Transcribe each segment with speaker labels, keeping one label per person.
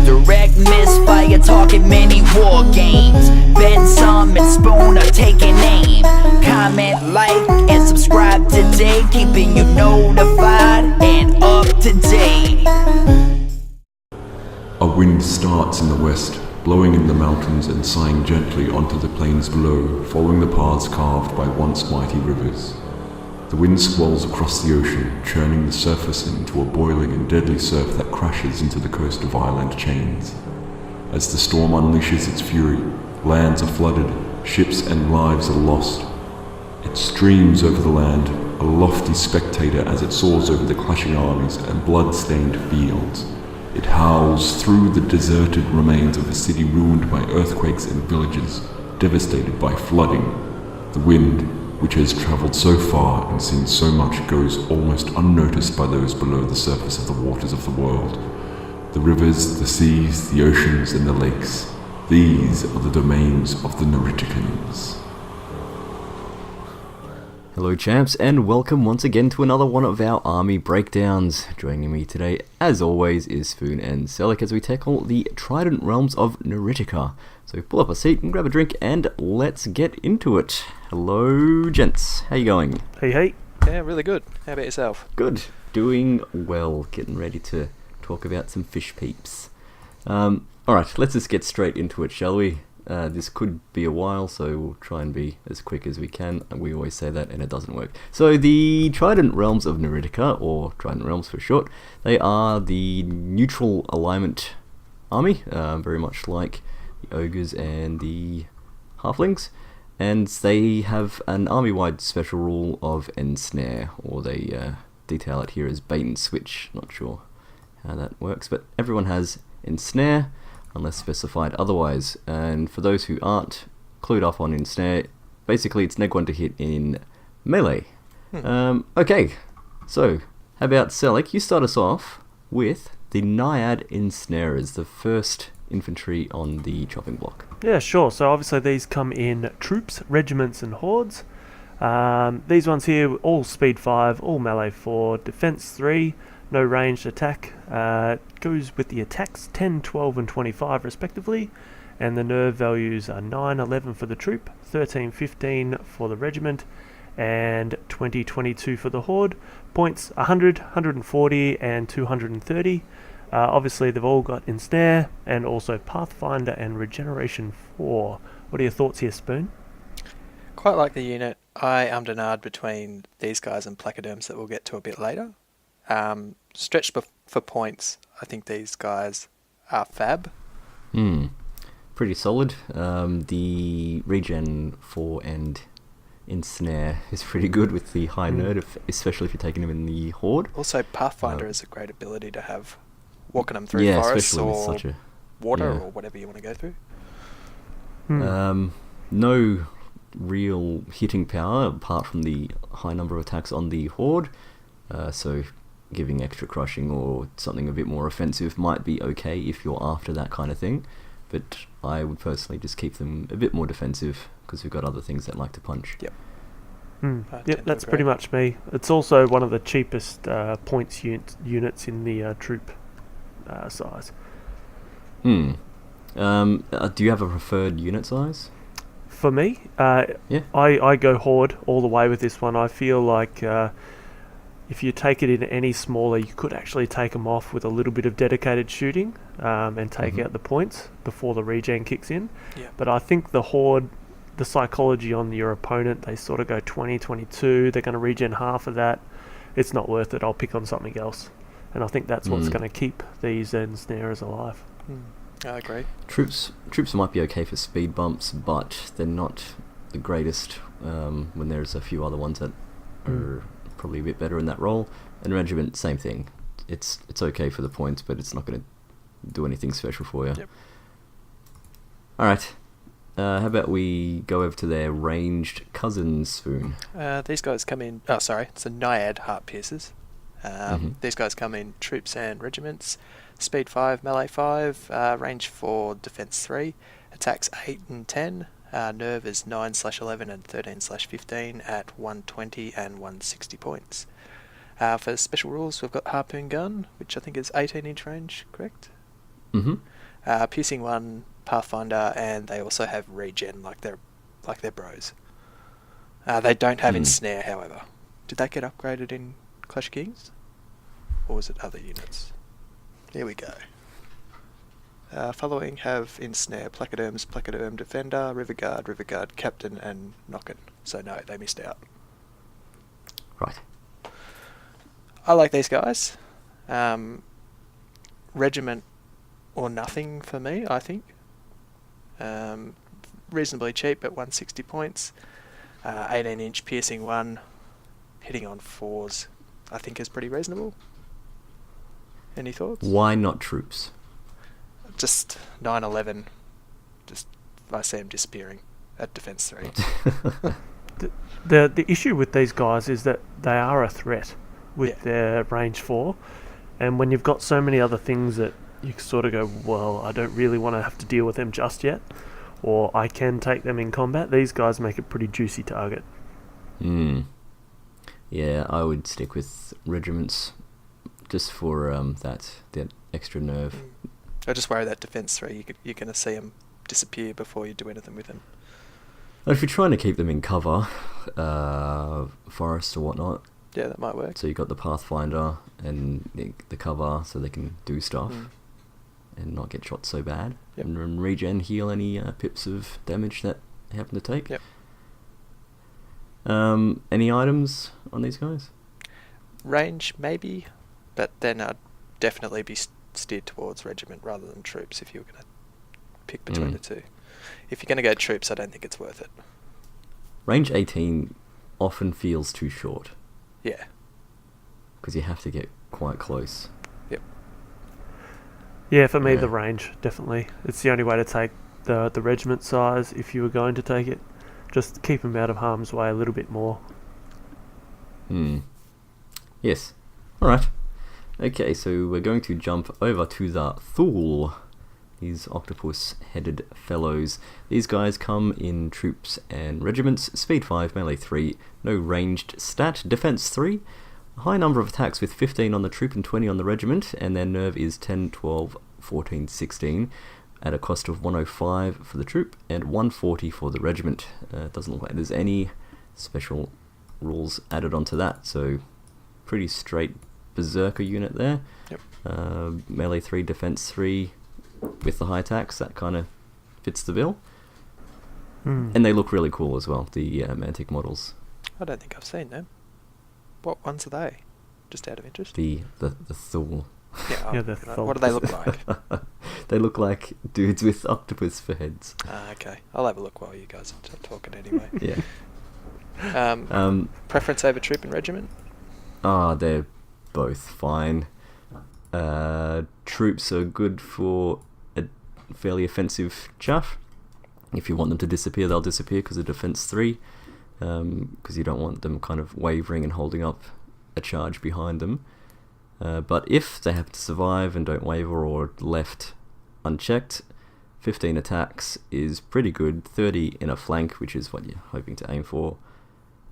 Speaker 1: direct misfire, talking many war games. Ben some and Spoon are taking aim. Comment, like, and subscribe today, keeping you notified and up to date.
Speaker 2: A wind starts in the west, blowing in the mountains and sighing gently onto the plains below, following the paths carved by once mighty rivers. The wind squalls across the ocean, churning the surface into a boiling and deadly surf that crashes into the coast of Island Chains. As the storm unleashes its fury, lands are flooded, ships and lives are lost. It streams over the land, a lofty spectator as it soars over the clashing armies and blood-stained fields. It howls through the deserted remains of a city ruined by earthquakes and villages, devastated by flooding. The wind, which has travelled so far and seen so much, goes almost unnoticed by those below the surface of the waters of the world. The rivers, the seas, the oceans, and the lakes. These are the domains of the Neriticans.
Speaker 3: Hello champs, and welcome once again to another one of our army breakdowns. Joining me today, as always, is Spoon and Selleck as we tackle the Trident Realms of Neritica. So pull up a seat and grab a drink and let's get into it. Hello gents, how you going?
Speaker 4: Hey.
Speaker 5: Yeah, really good. How about yourself?
Speaker 3: Good, doing well, getting ready to talk about some fish peeps. Alright, let's just get straight into it, shall we? This could be a while, so we'll try and be as quick as we can. We always say that and it doesn't work. So the Trident Realms of Neritica, or Trident Realms for short, they are the neutral alignment army, very much like the ogres and the halflings, and they have an army-wide special rule of ensnare, or they detail it here as bait and switch. Not sure how that works, but everyone has ensnare unless specified otherwise. And for those who aren't clued up on ensnare, basically it's neg 1 to hit in melee. Okay, so how about Selleck? You start us off with the Naiad Ensnarers, the first infantry on the chopping block.
Speaker 4: Yeah, sure. So obviously these come in troops, regiments and hordes. These ones here, all speed 5, all melee 4, defense 3, no ranged attack. Goes with the attacks 10, 12 and 25 respectively, and the nerve values are 9, 11 for the troop, 13, 15 for the regiment, and 20, 22 for the horde. Points 100, 140 and 230. Obviously they've all got ensnare and also pathfinder and regeneration 4. What are your thoughts here, Spoon?
Speaker 5: Quite like the unit. I umdenard between these guys and placoderms that we'll get to a bit later. Stretched for points, I think these guys are fab.
Speaker 3: Pretty solid. The regen 4 and ensnare is pretty good with the high nerd, especially if you're taking them in the horde.
Speaker 5: Also, Pathfinder is a great ability to have, walking them through
Speaker 3: yeah,
Speaker 5: forests
Speaker 3: especially
Speaker 5: or
Speaker 3: with such a,
Speaker 5: water
Speaker 3: yeah.
Speaker 5: or whatever you want to go through.
Speaker 3: No real hitting power apart from the high number of attacks on the horde, so giving extra crushing or something a bit more offensive might be okay if you're after that kind of thing, but I would personally just keep them a bit more defensive because we've got other things that like to punch.
Speaker 5: Yep.
Speaker 4: Yep, that's pretty much me. It's also one of the cheapest points units in the troop size.
Speaker 3: Do you have a preferred unit size?
Speaker 4: For me,
Speaker 3: Yeah.
Speaker 4: I go horde all the way with this one. I feel like if you take it in any smaller, you could actually take them off with a little bit of dedicated shooting and take out the points before the regen kicks in.
Speaker 5: Yeah.
Speaker 4: But I think the horde, the psychology on your opponent, they sort of go 20, 22, they're going to regen half of that. It's not worth it. I'll pick on something else. And I think that's what's going to keep these ensnarers alive.
Speaker 5: I agree.
Speaker 3: Troops might be okay for speed bumps, but they're not the greatest when there's a few other ones that are probably a bit better in that role. And regiment, same thing. It's okay for the points, but it's not going to do anything special for you.
Speaker 5: Yep.
Speaker 3: Alright, how about we go over to their ranged cousins, Spoon?
Speaker 5: These guys come in... Oh, sorry. It's a Naiad Heart Piercers. These guys come in troops and regiments. Speed 5, melee 5, range 4, defense 3, attacks 8 and 10. Nerve is 9/11 and 13/15 at 120 and 160 points. For special rules, we've got Harpoon Gun, which I think is 18-inch range, correct? Piercing 1, Pathfinder, and they also have regen like they're bros. They don't have ensnare, however. Did that get upgraded in Clash of Kings? Or was it other units? Here we go. Following have ensnare, Placoderm Defender, Riverguard Captain, and Nocken. So no, they missed out.
Speaker 3: Right.
Speaker 5: I like these guys. Regiment or nothing for me, I think. Reasonably cheap at 160 points. 18-inch piercing 1, hitting on 4s, I think is pretty reasonable. Any thoughts?
Speaker 3: Why not troops?
Speaker 5: Just 9/11. Just I see them disappearing at defense 3.
Speaker 4: The issue with these guys is that they are a threat with their range 4, and when you've got so many other things that you sort of go, well, I don't really want to have to deal with them just yet, or I can take them in combat, these guys make a pretty juicy target.
Speaker 3: Yeah, I would stick with regiments just for that extra nerve.
Speaker 5: I just worry that defense 3, you're going to see them disappear before you do anything with them.
Speaker 3: If you're trying to keep them in cover, forests or whatnot.
Speaker 5: Yeah, that might work.
Speaker 3: So you've got the Pathfinder and the cover so they can do stuff and not get shot so bad.
Speaker 5: Yep.
Speaker 3: And regen heal any pips of damage that they happen to take.
Speaker 5: Yep.
Speaker 3: Any items on these guys?
Speaker 5: Range, maybe, but then I'd definitely be steered towards regiment rather than troops if you were going to pick between the two. If you're going to go troops, I don't think it's worth it.
Speaker 3: Range 18 often feels too short.
Speaker 5: Yeah.
Speaker 3: Because you have to get quite close.
Speaker 5: Yep.
Speaker 4: Yeah, for me, the range, definitely. It's the only way to take the regiment size if you were going to take it. Just keep them out of harm's way a little bit more.
Speaker 3: Yes. Alright. Okay, so we're going to jump over to the Thule. These octopus-headed fellows. These guys come in troops and regiments. Speed 5, melee 3, no ranged stat, defense 3. A high number of attacks with 15 on the troop and 20 on the regiment, and their nerve is 10, 12, 14, 16, at a cost of 105 for the troop and 140 for the regiment. Doesn't look like there's any special rules added onto that, so pretty straight berserker unit there.
Speaker 5: Yep.
Speaker 3: Melee 3, defense 3, with the high attacks, that kind of fits the bill. And they look really cool as well, the Mantic models.
Speaker 5: I don't think I've seen them. What ones are they? Just out of interest.
Speaker 3: The Thule.
Speaker 5: Yeah,
Speaker 4: the
Speaker 5: what do they look like?
Speaker 3: They look like dudes with octopus for heads.
Speaker 5: Okay. I'll have a look while you guys are talking anyway.
Speaker 3: Yeah.
Speaker 5: Preference over troop and regiment?
Speaker 3: They're both fine. Troops are good for a fairly offensive chaff. If you want them to disappear, they'll disappear because of defense 3. Because you don't want them kind of wavering and holding up a charge behind them. But if they have to survive and don't waver or left unchecked, 15 attacks is pretty good. 30 in a flank, which is what you're hoping to aim for.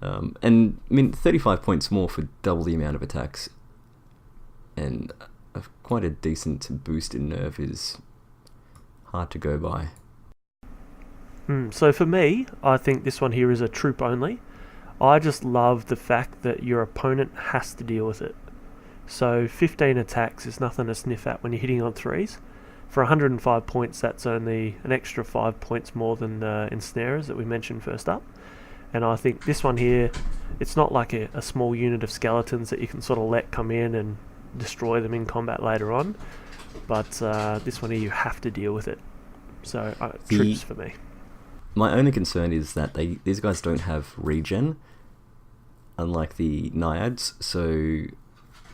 Speaker 3: And I mean, 35 points more for double the amount of attacks. And quite a decent boost in nerve is hard to go by.
Speaker 4: So for me, I think this one here is a troop only. I just love the fact that your opponent has to deal with it. So 15 attacks is nothing to sniff at when you're hitting on 3s. For 105 points, that's only an extra 5 points more than the ensnarers that we mentioned first up. And I think this one here, it's not like a small unit of skeletons that you can sort of let come in and destroy them in combat later on. But this one here, you have to deal with it. So troops for me.
Speaker 3: My only concern is that these guys don't have regen, unlike the Nyads, so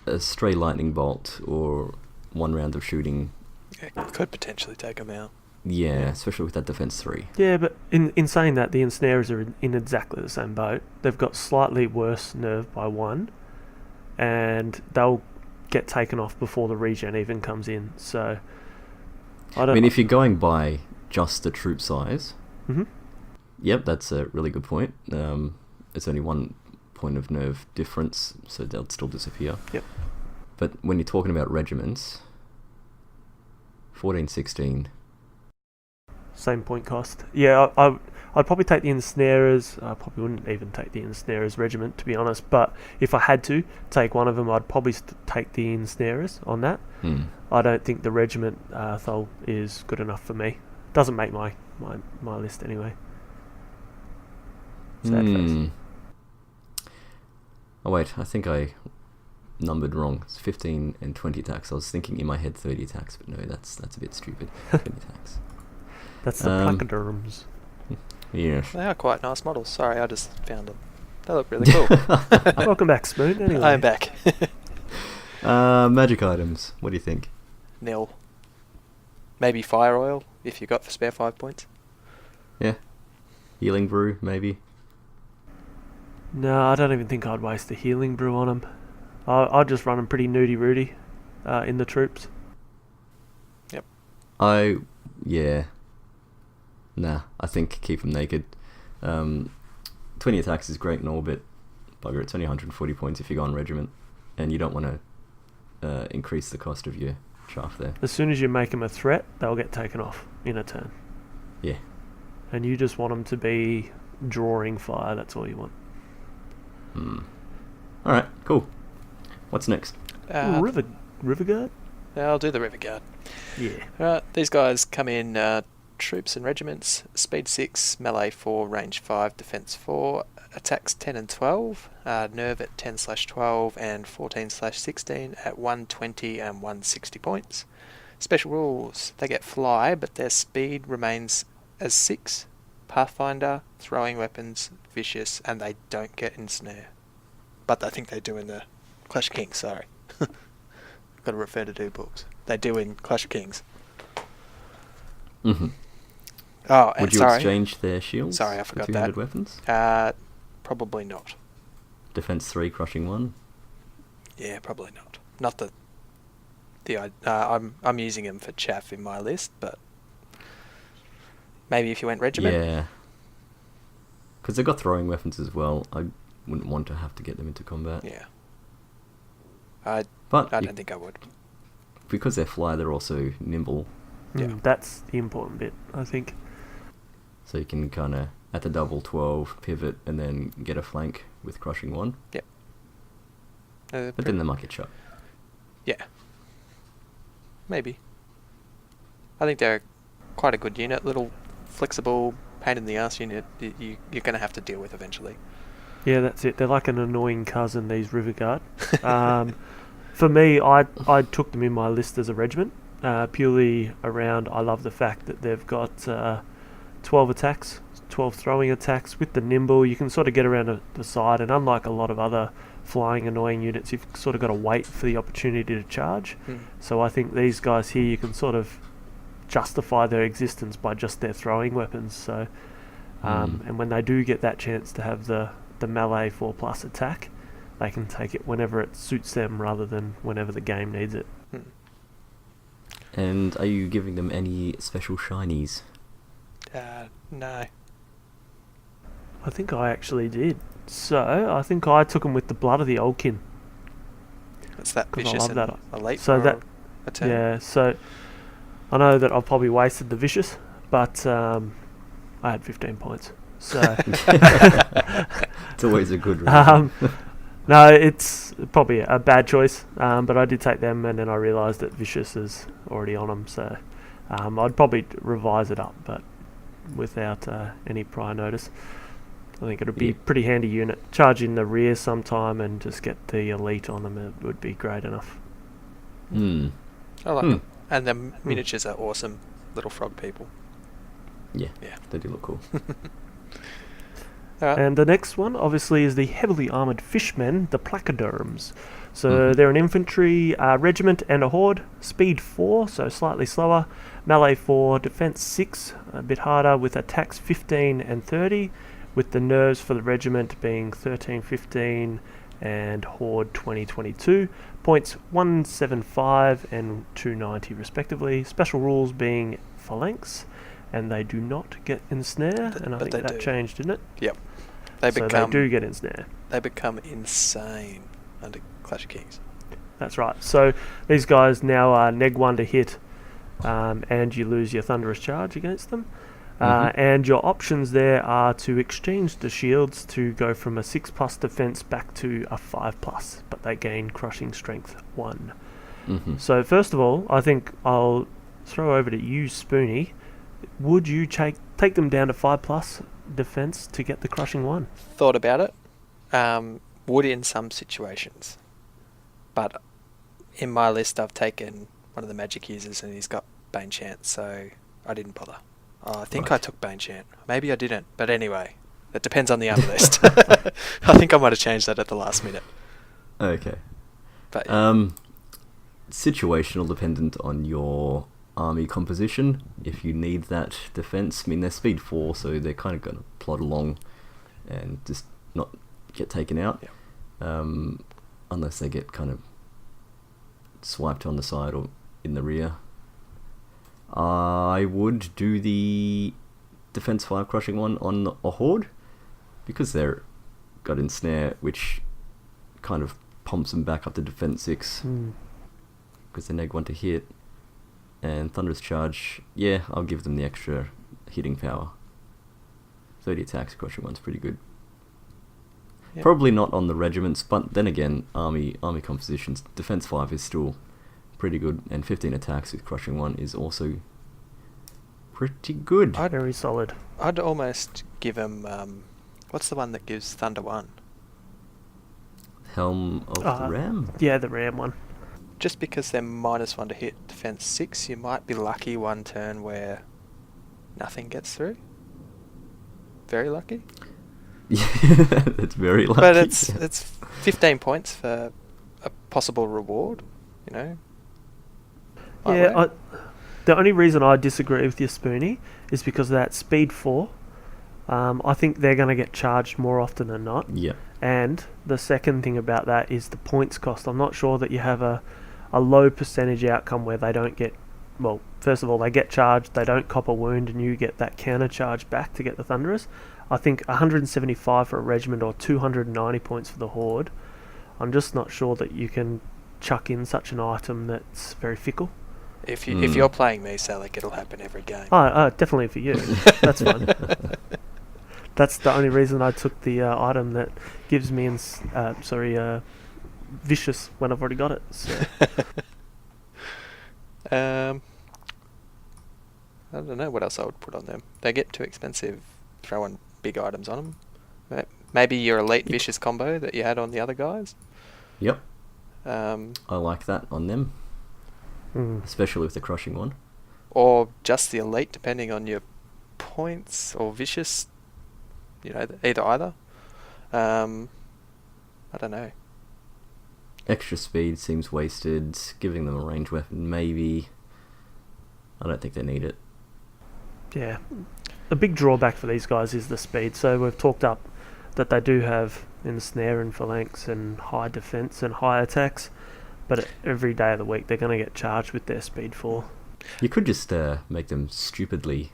Speaker 3: a stray lightning bolt or 1 round of shooting...
Speaker 5: Yeah, could potentially take them out.
Speaker 3: Yeah, especially with that defense 3.
Speaker 4: Yeah, but in saying that, the ensnarers are in exactly the same boat. They've got slightly worse nerve by 1, and they'll get taken off before the regen even comes in, so... I mean,
Speaker 3: if you're going by just the troop size... Yep, that's a really good point. It's only 1 point of nerve difference, so they'll still disappear.
Speaker 4: Yep.
Speaker 3: But when you're talking about regiments, 14, 16.
Speaker 4: Same point cost. Yeah, I'd probably take the ensnarers. I probably wouldn't even take the ensnarers regiment, to be honest. But if I had to take one of them, I'd probably take the ensnarers on that. I don't think the regiment Thol is good enough for me. Doesn't make my list anyway. Sad face.
Speaker 3: Oh wait, I think I numbered wrong. It's 15 and 20 attacks. I was thinking in my head 30 attacks, but no, that's a bit stupid. 20 attacks.
Speaker 4: That's the placoderms.
Speaker 3: Yes.
Speaker 5: They are quite nice models. Sorry, I just found them. They look really cool.
Speaker 4: Welcome back, Spoon. Anyway.
Speaker 5: I'm back.
Speaker 3: Magic items. What do you think?
Speaker 5: Nil. Maybe fire oil if you got for spare 5 points.
Speaker 3: Yeah. Healing brew, maybe.
Speaker 4: No, I don't even think I'd waste the healing brew on them. I'd just run them pretty nudie-rooty in the troops.
Speaker 5: Yep.
Speaker 3: Yeah. Nah, I think keep them naked. 20 attacks is great and all, but bugger, it's only 140 points if you go on regiment, and you don't want to increase the cost of your shaft there.
Speaker 4: As soon as you make them a threat, they'll get taken off in a turn.
Speaker 3: Yeah. And
Speaker 4: you just want them to be drawing fire, that's all you want.
Speaker 3: Alright, cool. What's next?
Speaker 4: River Guard?
Speaker 5: I'll do the River Guard.
Speaker 4: Yeah.
Speaker 5: These guys come in troops and regiments, speed 6, melee 4, range 5, defense 4, attacks 10 and 12, nerve at 10/12 and 14/16 at 120 and 160 points. Special rules: they get fly, but their speed remains as 6, Pathfinder, throwing weapons, vicious, and they don't get ensnare. But I think they do in the Clash of Kings, sorry. Got to refer to 2 books. They do in Clash of Kings.
Speaker 3: Mm-hmm.
Speaker 5: Oh, and
Speaker 3: would you exchange their shields?
Speaker 5: Sorry, I forgot
Speaker 3: for 200 weapons?
Speaker 5: Probably not.
Speaker 3: Defense 3, crushing 1?
Speaker 5: Yeah, probably not. Not the I'm using them for chaff in my list, but maybe if you went regiment.
Speaker 3: Yeah. Because they've got throwing weapons as well. I wouldn't want to have to get them into combat.
Speaker 5: Yeah. I don't think I would.
Speaker 3: Because they're fly, they're also nimble.
Speaker 5: Yeah.
Speaker 4: That's the important bit, I think.
Speaker 3: So you can kind of, at the double 12, pivot and then get a flank with crushing 1.
Speaker 5: Yep.
Speaker 3: But then they might get shot.
Speaker 5: Yeah. Maybe. I think they're quite a good unit. Little flexible, pain in the ass unit you're going to have to deal with eventually.
Speaker 4: Yeah, that's it. They're like an annoying cousin, these River Guard. For me, I took them in my list as a regiment, purely around, I love the fact that they've got 12 attacks, 12 throwing attacks. With the nimble, you can sort of get around the side, and unlike a lot of other flying annoying units, you've sort of got to wait for the opportunity to charge. So I think these guys here, you can sort of justify their existence by just their throwing weapons. So and when they do get that chance to have the melee 4+ attack, they can take it whenever it suits them rather than whenever the game needs it.
Speaker 3: And are you giving them any special shinies?
Speaker 5: No.
Speaker 4: I think I actually did. So I think I took them with the blood of the old kin.
Speaker 5: That's that
Speaker 4: 'Cause I
Speaker 5: vicious
Speaker 4: love
Speaker 5: and
Speaker 4: that.
Speaker 5: elite
Speaker 4: So
Speaker 5: for
Speaker 4: that
Speaker 5: a turn.
Speaker 4: yeah. So I know that I've probably wasted the vicious, but I had 15 points. So
Speaker 3: It's always a good reason.
Speaker 4: no, it's probably a bad choice. But I did take them, and then I realised that vicious is already on them. So I'd probably revise it up, but without any prior notice. I think it would be a pretty handy unit. Charge in the rear sometime and just get the elite on them. It would be great enough.
Speaker 5: I like them. And the miniatures are awesome. Little frog people.
Speaker 3: Yeah, they do look cool.
Speaker 5: Alright.
Speaker 4: And the next one, obviously, is the heavily armoured fishmen, the placoderms. So they're an infantry regiment and a horde. Speed 4, so slightly slower. Melee 4, defense 6, a bit harder, with attacks 15 and 30, with the nerves for the regiment being 13, 15, and horde 20, 22. Points 175 and 290 respectively. Special rules being phalanx, and they do not get ensnare, and I think that changed, didn't it?
Speaker 5: Yep.
Speaker 4: They do get ensnare.
Speaker 5: They become insane under Clash of Kings.
Speaker 4: That's right. So these guys now are neg 1 to hit, and you lose your Thunderous Charge against them.
Speaker 3: Mhm.
Speaker 4: And your options there are to exchange the shields to go from a 6+ defense back to a 5+, but they gain Crushing Strength 1.
Speaker 3: Mhm.
Speaker 4: So first of all, I think I'll throw over to you, Spoonie. Would you take them down to 5+ defense to get the Crushing 1?
Speaker 5: Thought about it. Would in some situations. But in my list, I've taken one of the magic users and he's got Bane Chant, so I didn't bother. I think I took Bane Chant. Maybe I didn't. But anyway, it depends on the armor list. I think I might have changed that at the last minute.
Speaker 3: Okay.
Speaker 5: But yeah.
Speaker 3: Situational, dependent on your army composition. If you need that defense, I mean, they're speed 4, so they're kind of going to plod along and just not get taken out.
Speaker 5: Yeah.
Speaker 3: Unless they get kind of swiped on the side or in the rear. I would do the defense 5 crushing 1 on a horde, because they're got ensnare, which kind of pumps them back up to defense 6, because they neg 1 to hit, and Thunderous Charge, yeah, I'll give them the extra hitting power. 30 attacks, crushing 1's pretty good.
Speaker 5: Yep.
Speaker 3: Probably not on the regiments, but then again, army compositions, defense 5 is still pretty good, and 15 attacks with crushing 1 is also pretty good.
Speaker 4: Very solid.
Speaker 5: I'd almost give him... what's the one that gives Thunder 1?
Speaker 3: Helm of the Ram?
Speaker 4: Yeah, the Ram one.
Speaker 5: Just because they're -1 to hit defense 6, you might be lucky one turn where nothing gets through. Very lucky.
Speaker 3: Yeah, that's very lucky.
Speaker 5: But it's 15 points for a possible reward, you know.
Speaker 4: Yeah, the only reason I disagree with you, Spoonie, is because of that speed 4. I think they're going to get charged more often than not.
Speaker 3: Yeah.
Speaker 4: And the second thing about that is the points cost. I'm not sure that you have a low percentage outcome where they don't get... Well, first of all, they get charged, they don't cop a wound, and you get that counter charge back to get the Thunderous. I think 175 for a regiment or 290 points for the horde. I'm just not sure that you can chuck in such an item that's very fickle.
Speaker 5: If you're playing me, Salik, it'll happen every game.
Speaker 4: Definitely for you. That's fine. That's the only reason I took the item that gives me vicious when I've already got it. So.
Speaker 5: I don't know what else I would put on them. They get too expensive throwing big items on them. Maybe your elite vicious combo that you had on the other guys.
Speaker 3: Yep.
Speaker 5: I
Speaker 3: like that on them. Especially with the crushing 1.
Speaker 5: Or just the elite, depending on your points, or vicious, you know, either. I don't know.
Speaker 3: Extra speed seems wasted. Giving them a ranged weapon, maybe. I don't think they need it.
Speaker 4: Yeah. The big drawback for these guys is the speed. So we've talked up that they do have ensnare and phalanx and high defense and high attacks. But every day of the week, they're going to get charged with their speed 4.
Speaker 3: You could just make them stupidly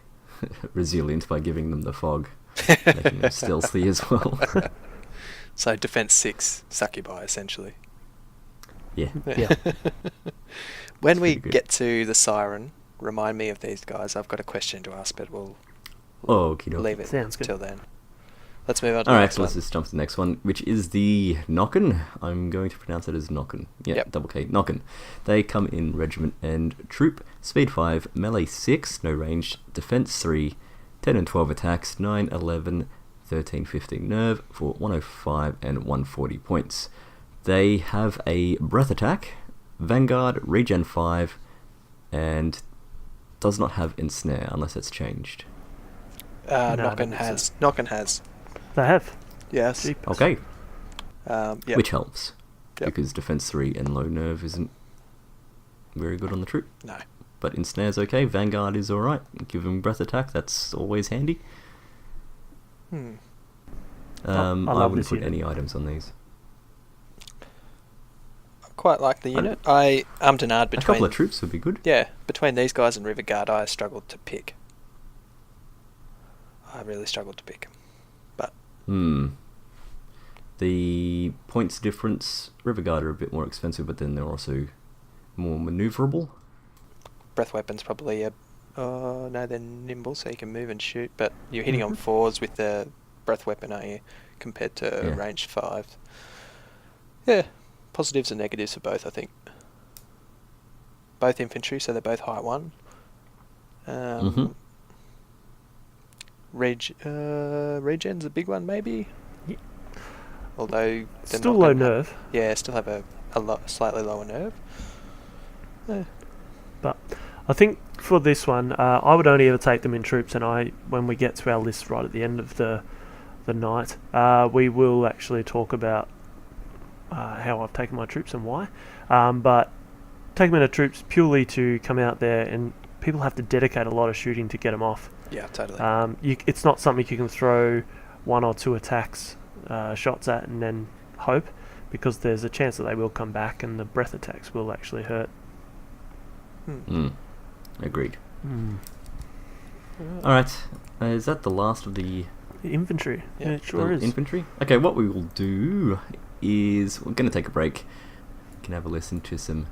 Speaker 3: resilient by giving them the fog, making them stealthy as well.
Speaker 5: So defense 6, succubi, essentially.
Speaker 3: Yeah.
Speaker 5: When we get to the Siren, remind me of these guys. I've got a question to ask, but we'll leave it till then. Let's move on to the next one.
Speaker 3: Let's just jump to the next one, which is the Nokken. I'm going to pronounce it as Nokken. Yeah,
Speaker 5: Yep.
Speaker 3: double K, Nokken. They come in regiment and troop. Speed 5, melee 6, no range, defense 3, 10 and 12 attacks, 9, 11, 13, 15 nerve for 105 and 140 points. They have a breath attack, Vanguard, regen 5, and does not have ensnare unless it's changed.
Speaker 5: Nokken has.
Speaker 4: They have.
Speaker 5: Yes.
Speaker 4: Jeepers.
Speaker 3: Okay.
Speaker 5: Yep.
Speaker 3: Which helps.
Speaker 5: Yep.
Speaker 3: Because defense 3 and low nerve isn't very good on the troop.
Speaker 5: No.
Speaker 3: But ensnare's okay. Vanguard is alright. Give him breath attack. That's always handy.
Speaker 5: I
Speaker 3: I
Speaker 4: love
Speaker 3: wouldn't
Speaker 4: this
Speaker 3: put
Speaker 4: unit.
Speaker 3: any items on these.
Speaker 5: I quite like the unit. I ummed and ahed
Speaker 3: A
Speaker 5: between...
Speaker 3: couple of troops would be good.
Speaker 5: Yeah, between these guys and Riverguard, I struggled to pick. I really struggled to pick. But...
Speaker 3: The points difference, Riverguard are a bit more expensive, but then they're also more manoeuvrable.
Speaker 5: breath weapon's probably a... Oh, no, they're nimble, so you can move and shoot, but you're hitting on 4s with the breath weapon, aren't you, compared to range 5. Yeah, positives and negatives for both, I think. Both infantry, so they're both height 1. Regen's a big one, maybe?
Speaker 4: Yeah.
Speaker 5: Although... they're
Speaker 4: Still
Speaker 5: not
Speaker 4: low
Speaker 5: gonna
Speaker 4: nerve.
Speaker 5: Yeah, still have a slightly lower nerve. Yeah.
Speaker 4: But I think for this one, I would only ever take them in troops, and when we get to our list right at the end of the night, we will actually talk about how I've taken my troops and why. But take them into troops purely to come out there, and people have to dedicate a lot of shooting to get them off.
Speaker 5: Yeah, totally.
Speaker 4: It's not something you can throw 1 or 2 attacks, shots at, and then hope, because there's a chance that they will come back, and the breath attacks will actually hurt.
Speaker 3: Agreed. Alright, is that the last of the
Speaker 4: Infantry? Yeah, it sure is.
Speaker 3: infantry? Okay, what we will do is we're going to take a break. You can have a listen to some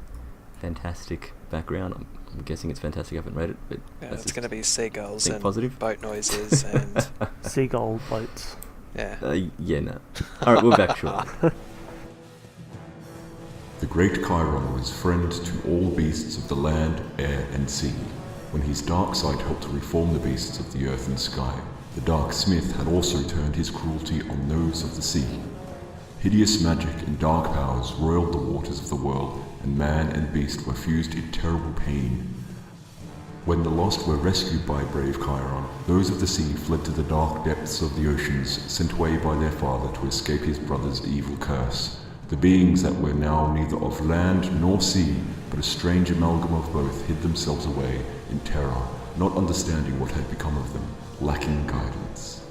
Speaker 3: fantastic background. I'm guessing it's fantastic. I haven't read it, but
Speaker 5: It's going to be seagulls and
Speaker 3: positive.
Speaker 5: boat noises and...
Speaker 4: Seagull boats.
Speaker 5: Yeah.
Speaker 3: No. Alright, we're back shortly.
Speaker 2: The great Chiron was friend to all beasts of the land, air, and sea. When his dark side helped to reform the beasts of the earth and sky, the Dark Smith had also turned his cruelty on those of the sea. Hideous magic and dark powers roiled the waters of the world, and man and beast were fused in terrible pain. When the lost were rescued by brave Chiron, those of the sea fled to the dark depths of the oceans, sent away by their father to escape his brother's evil curse. The beings that were now neither of land nor sea, but a strange amalgam of both, hid themselves away in terror, not understanding what had become of them, lacking guidance.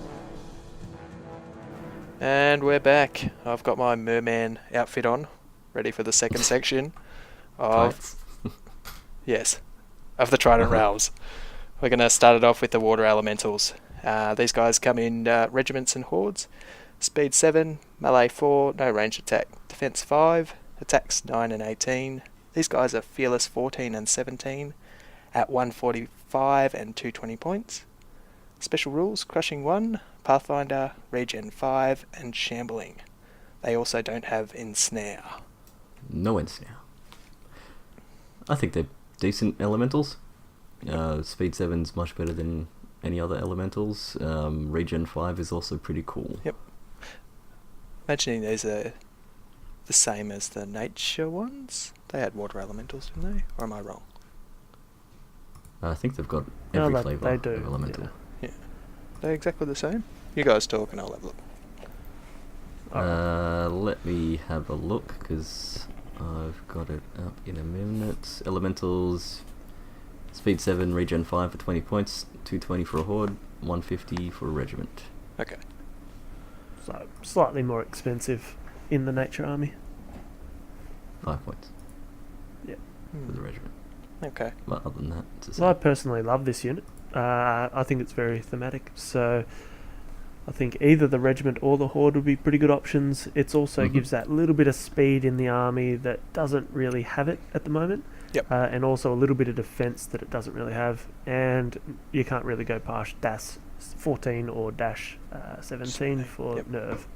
Speaker 5: And we're back. I've got my merman outfit on, ready for the second section of... Yes, of the Trident Realms. We're going to start it off with the water elementals. These guys come in regiments and hordes. Speed 7, melee 4, no range attack. Defense 5, attacks 9 and 18. These guys are fearless 14 and 17 at 145 and 220 points. Special rules, crushing 1, pathfinder, regen 5, and shambling. They also don't have ensnare.
Speaker 3: No ensnare. I think they're decent elementals. Speed 7's much better than any other elementals. Regen 5 is also pretty cool.
Speaker 5: Yep. Imagining these are the same as the nature ones. They had water elementals, didn't they? Or am I wrong?
Speaker 3: I think they've got every flavour
Speaker 4: they do,
Speaker 3: of elemental.
Speaker 5: Yeah. They're exactly the same. You guys talk and I'll have a look.
Speaker 3: Let me have a look, because I've got it up in a minute. Elementals, speed 7, regen 5 for 20 points, 220 for a horde, 150 for a regiment.
Speaker 5: Okay.
Speaker 4: So, slightly more expensive in the nature army.
Speaker 3: 5 points.
Speaker 4: Yeah.
Speaker 3: For the regiment.
Speaker 5: Okay.
Speaker 3: But other than that, it's the
Speaker 4: Well, I
Speaker 3: same.
Speaker 4: personally love this unit. I think it's very thematic, so I think either the regiment or the horde would be pretty good options. It also gives that little bit of speed in the army that doesn't really have it at the moment.
Speaker 5: Yep.
Speaker 4: And also a little bit of defense that it doesn't really have. And you can't really go past dash 14 or dash 17 for nerve.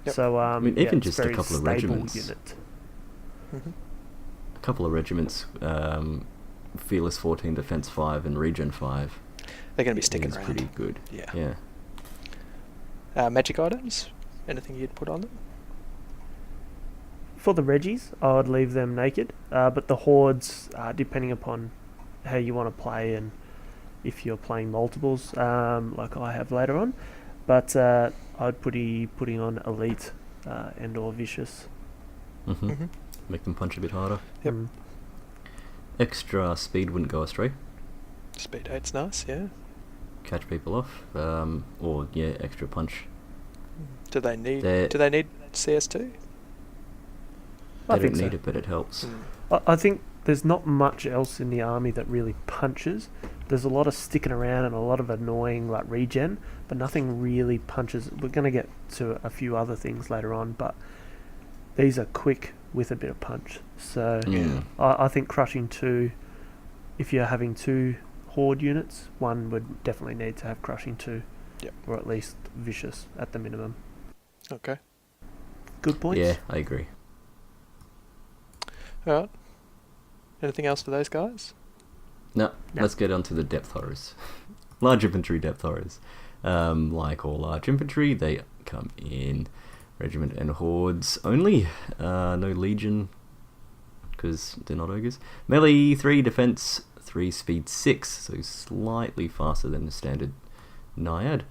Speaker 5: Yep.
Speaker 4: So
Speaker 3: I mean, even
Speaker 4: it's
Speaker 3: just a
Speaker 4: very
Speaker 3: couple of
Speaker 4: stable
Speaker 3: regiments.
Speaker 4: Unit.
Speaker 3: A couple of regiments, fearless 14, defense 5, and regen 5.
Speaker 5: They're going to be sticking
Speaker 3: is
Speaker 5: around.
Speaker 3: pretty good.
Speaker 5: Yeah.
Speaker 3: Yeah.
Speaker 5: Magic items? Anything you'd put on them?
Speaker 4: For the Reggies, I would leave them naked, but the hordes, depending upon how you want to play and if you're playing multiples, like I have later on, but I'd putting on elite and or vicious.
Speaker 3: Make them punch a bit harder.
Speaker 5: Yep.
Speaker 3: Extra speed wouldn't go astray.
Speaker 5: Speed 8's nice, yeah.
Speaker 3: Catch people off, or extra punch.
Speaker 5: Do they need CS2?
Speaker 3: They
Speaker 4: I think
Speaker 3: don't
Speaker 4: so.
Speaker 3: need it, but it helps.
Speaker 4: I think there's not much else in the army that really punches. There's a lot of sticking around and a lot of annoying like regen, but nothing really punches. We're going to get to a few other things later on, but these are quick with a bit of punch. So I think crushing 2 if you're having 2 horde units, one would definitely need to have crushing 2.
Speaker 5: Yep.
Speaker 4: Or at least vicious at the minimum.
Speaker 5: Okay.
Speaker 4: Good points.
Speaker 3: Yeah, I agree.
Speaker 5: Alright. Anything else for those guys?
Speaker 3: No,
Speaker 4: No.
Speaker 3: let's get on to the depth horrors. Large infantry depth horrors. Like all large infantry, they come in regiment and hordes only. No legion, because they're not ogres. Melee 3, defense 3, speed 6, so slightly faster than the standard Naiad.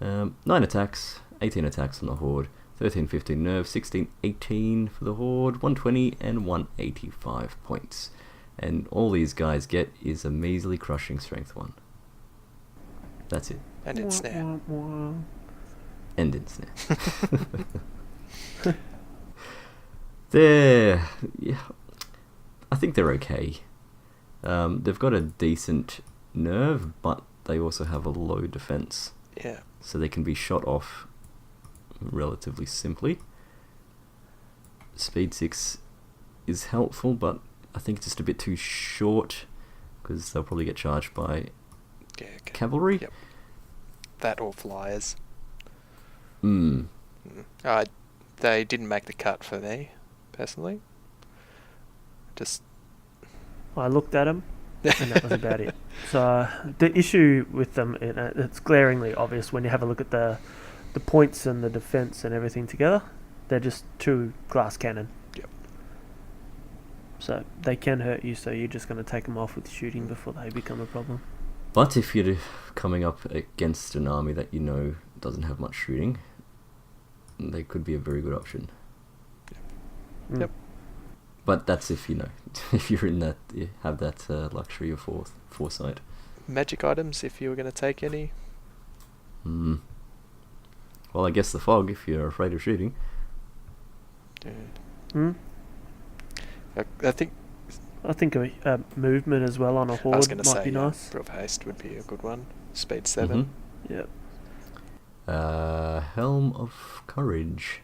Speaker 3: 9 attacks, 18 attacks on the horde, 13, 15 nerve, 16, 18 for the horde, 120 and 185 points. And all these guys get is a measly crushing strength 1. That's it.
Speaker 5: And in snare.
Speaker 3: And in snare. Yeah, I think they're okay. They've got a decent nerve, but they also have a low defense.
Speaker 5: Yeah.
Speaker 3: So they can be shot off relatively simply. Speed 6 is helpful, but I think just a bit too short, because they'll probably get charged by
Speaker 5: Yeah. Okay.
Speaker 3: cavalry.
Speaker 5: Yep. That or flyers.
Speaker 3: Mm.
Speaker 5: They didn't make the cut for me, personally. Just
Speaker 4: I looked at them, and that was about it. So the issue with them, it's glaringly obvious when you have a look at the points and the defense and everything together. They're just 2 glass cannon.
Speaker 5: Yep.
Speaker 4: So they can hurt you, so you're just going to take them off with shooting before they become a problem.
Speaker 3: But if you're coming up against an army that you know doesn't have much shooting, they could be a very good option.
Speaker 4: Mm.
Speaker 5: Yep.
Speaker 3: But that's if you know, if you're in that, you have that luxury of foresight.
Speaker 5: magic items, if you were going to take any.
Speaker 3: Hmm. Well, I guess the fog, if you're afraid of shooting.
Speaker 5: Yeah.
Speaker 4: Hmm?
Speaker 5: I think
Speaker 4: I think a movement as well on a
Speaker 5: I was
Speaker 4: horde
Speaker 5: going to
Speaker 4: might
Speaker 5: say
Speaker 4: be nice.
Speaker 5: Breath of Haste would be a good one. Speed 7.
Speaker 4: Yep.
Speaker 3: Helm of Courage.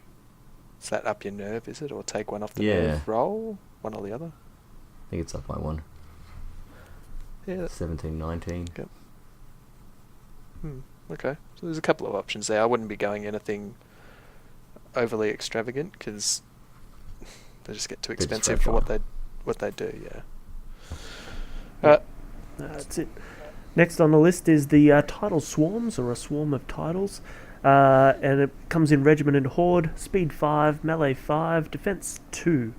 Speaker 5: Is that up your nerve, is it? Or take one off the
Speaker 3: Yeah.
Speaker 5: nerve roll? One or the other?
Speaker 3: I think it's up by 1.
Speaker 5: Yeah.
Speaker 3: 17, 19.
Speaker 5: Okay. So there's a couple of options there. I wouldn't be going anything overly extravagant because they just get too
Speaker 3: Bit
Speaker 5: expensive for
Speaker 3: fragile.
Speaker 5: what they do. Yeah.
Speaker 4: That's it. Next on the list is the tidal swarms, or a swarm of titles. And it comes in regiment and horde, speed 5, melee 5, defense 2.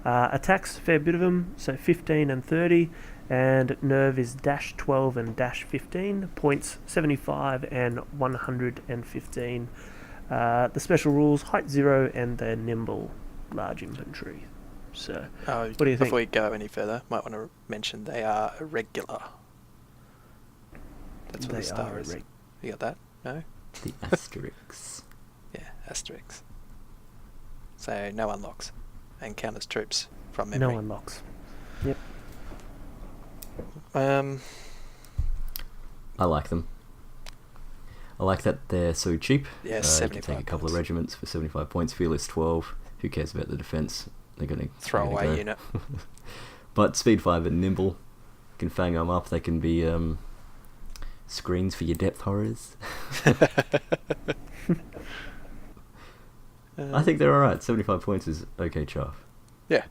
Speaker 4: Attacks, fair bit of them, so 15 and 30. And nerve is dash 12 and dash 15. Points 75 and 115. The special rules, height 0 and they're nimble, large infantry. So, what do you think?
Speaker 5: Before we go any further, might want to mention they are irregular. That's what
Speaker 4: They
Speaker 5: the star
Speaker 4: are
Speaker 5: is. You got that? No?
Speaker 3: The Asterix.
Speaker 5: Yeah, asterisk. So no unlocks and count as troops from
Speaker 4: No
Speaker 5: memory.
Speaker 4: unlocks.
Speaker 5: Um,
Speaker 3: I like them. I like that they're so cheap.
Speaker 5: Yeah,
Speaker 3: You
Speaker 5: 75
Speaker 3: can take a couple of
Speaker 5: points.
Speaker 3: regiments for 75 points. Fearless 12. Who cares about the defense? They're going to
Speaker 5: Throwaway unit.
Speaker 3: But speed 5 and nimble. You can fang them up. They can be screens for your depth horrors. I think they're alright. 75 points is okay chaff.
Speaker 5: Yeah.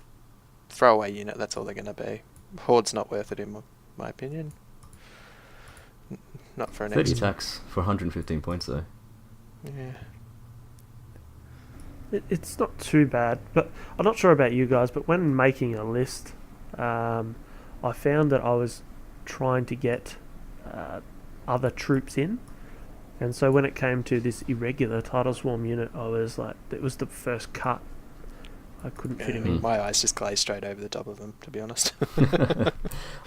Speaker 5: Throwaway unit, that's all they're going to be. Horde's not worth it in my opinion. Not for an
Speaker 3: 30
Speaker 5: extra.
Speaker 3: attacks for 115 points though.
Speaker 5: Yeah.
Speaker 4: It's not too bad, but I'm not sure about you guys, but when making a list, I found that I was trying to get other troops in, and so when it came to this irregular tidal swarm unit, I was like, it was the first cut. I couldn't fit him in.
Speaker 5: My eyes just glazed straight over the top of them, to be honest.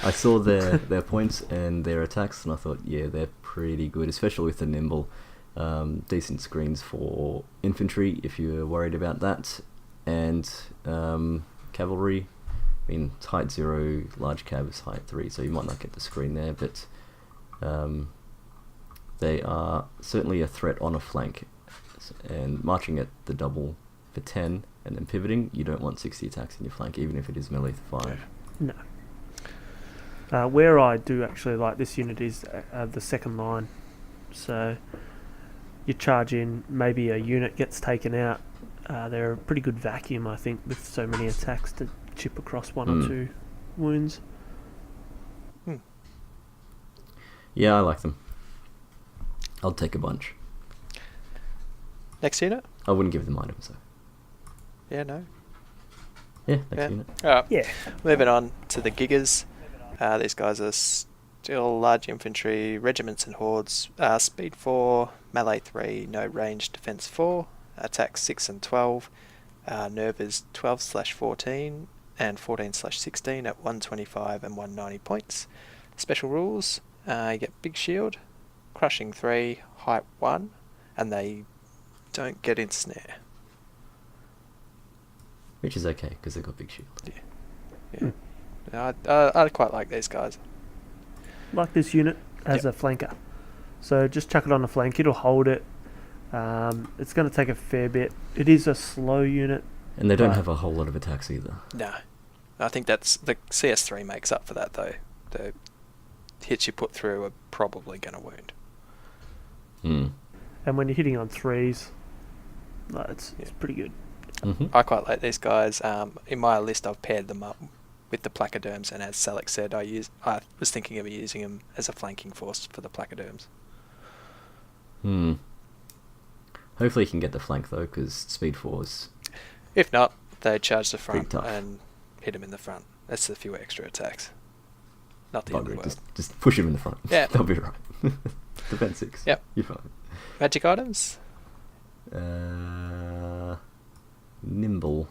Speaker 3: I saw their points and their attacks, and I thought, yeah, they're pretty good, especially with the nimble. Decent screens for infantry if you're worried about that, and cavalry. I mean, it's height 0, large cab is height 3, so you might not get the screen there, but they are certainly a threat on a flank. And marching at the double for 10 and then pivoting, you don't want 60 attacks in your flank, even if it is melee 5.
Speaker 4: No. Where I do actually like this unit is the second line. So you charge in, maybe a unit gets taken out. They're a pretty good vacuum, I think, with so many attacks to chip across one or two wounds.
Speaker 3: Yeah, I like them. I'll take a bunch.
Speaker 5: Next unit?
Speaker 3: I wouldn't give them items though.
Speaker 5: Yeah, no.
Speaker 3: Yeah, next unit.
Speaker 5: Alright.
Speaker 4: Yeah.
Speaker 5: Moving on to the Gigas. These guys are still large infantry, regiments and hordes. Speed 4, melee 3, no range, defense 4, attack 6 and 12. Nerve is 12/14 and 14/16 at 125 and 190 points. Special rules, you get big shield, crushing 3, height 1, and they don't get ensnare.
Speaker 3: Which is okay, because they've got big shield.
Speaker 5: Yeah. I quite like these guys.
Speaker 4: Like this unit as a flanker. So just chuck it on the flank, it'll hold it. It's going to take a fair bit. It is a slow unit.
Speaker 3: And they don't have a whole lot of attacks either.
Speaker 5: No. I think that's the CS3 makes up for that though. The hits you put through are probably going to wound.
Speaker 4: And when you're hitting on 3s, it's pretty good.
Speaker 5: I quite like these guys. In my list I've paired them up with the placoderms, and as Selleck said, I was thinking of using them as a flanking force for the placoderms.
Speaker 3: Hopefully you can get the flank though, because speed 4's...
Speaker 5: If not, they charge the front
Speaker 3: tough.
Speaker 5: and hit him in the front. That's a few extra attacks. Not the end of the world.
Speaker 3: Just push him in the front.
Speaker 5: Yeah.
Speaker 3: They'll be right. Defense 6.
Speaker 5: Yep.
Speaker 3: You're fine.
Speaker 5: Magic items?
Speaker 3: Nimble.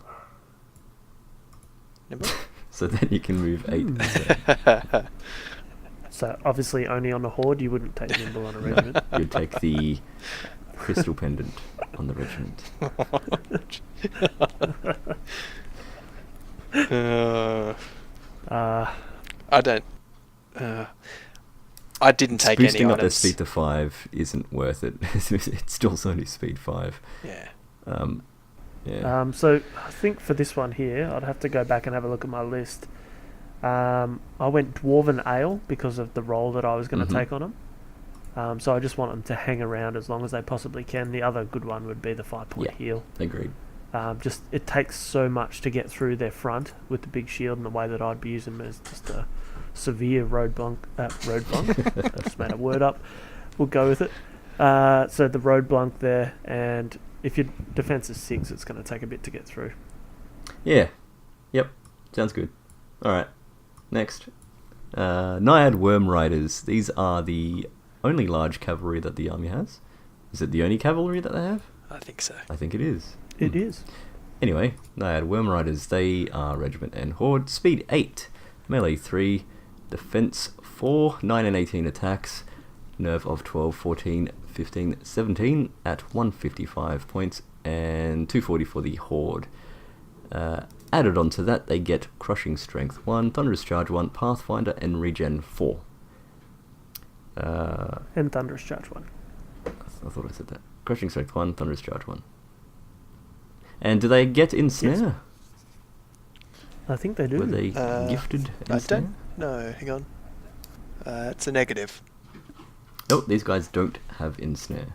Speaker 5: Nimble?
Speaker 3: So then you can move 8.
Speaker 4: So obviously only on a horde, you wouldn't take nimble on a regiment.
Speaker 3: You'd take the crystal pendant on the regiment.
Speaker 5: I don't. I didn't take any
Speaker 3: Boosting up their
Speaker 5: items.
Speaker 3: speed to 5 isn't worth it. It's still only speed 5.
Speaker 5: Yeah.
Speaker 4: So I think for this one here, I'd have to go back and have a look at my list. I went Dwarven Ale because of the role that I was going to take on them. So I just want them to hang around as long as they possibly can. The other good one would be the 5-point heal.
Speaker 3: Agreed.
Speaker 4: Just it takes so much to get through their front with the big shield, and the way that I'd be using them is just a severe roadblock. I just made a word up. We'll go with it. So the roadblock there, and if your defense is 6, it's going to take a bit to get through.
Speaker 3: Yeah. Yep. Sounds good. Alright. Next. Naiad Worm Riders. These are the only large cavalry that the army has. Is it the only cavalry that they have?
Speaker 5: I think so.
Speaker 3: I think it is.
Speaker 4: It is.
Speaker 3: Anyway, Naiad Worm Riders, they are regiment and horde. Speed 8, melee 3, defense 4, 9 and 18 attacks, nerve of 12, 14, 15, 17 at 155 points, and 240 for the horde. Added on to that, they get crushing strength 1, thunderous charge 1, pathfinder, and regen 4.
Speaker 4: And thunderous charge 1.
Speaker 3: I thought I said that. Crushing strength 1, thunderous charge 1. And do they get ensnare?
Speaker 4: Yes. I think they do.
Speaker 3: Were they gifted
Speaker 5: I
Speaker 3: ensnare?
Speaker 5: don't know. Hang on. It's a negative.
Speaker 3: Oh, these guys don't have ensnare.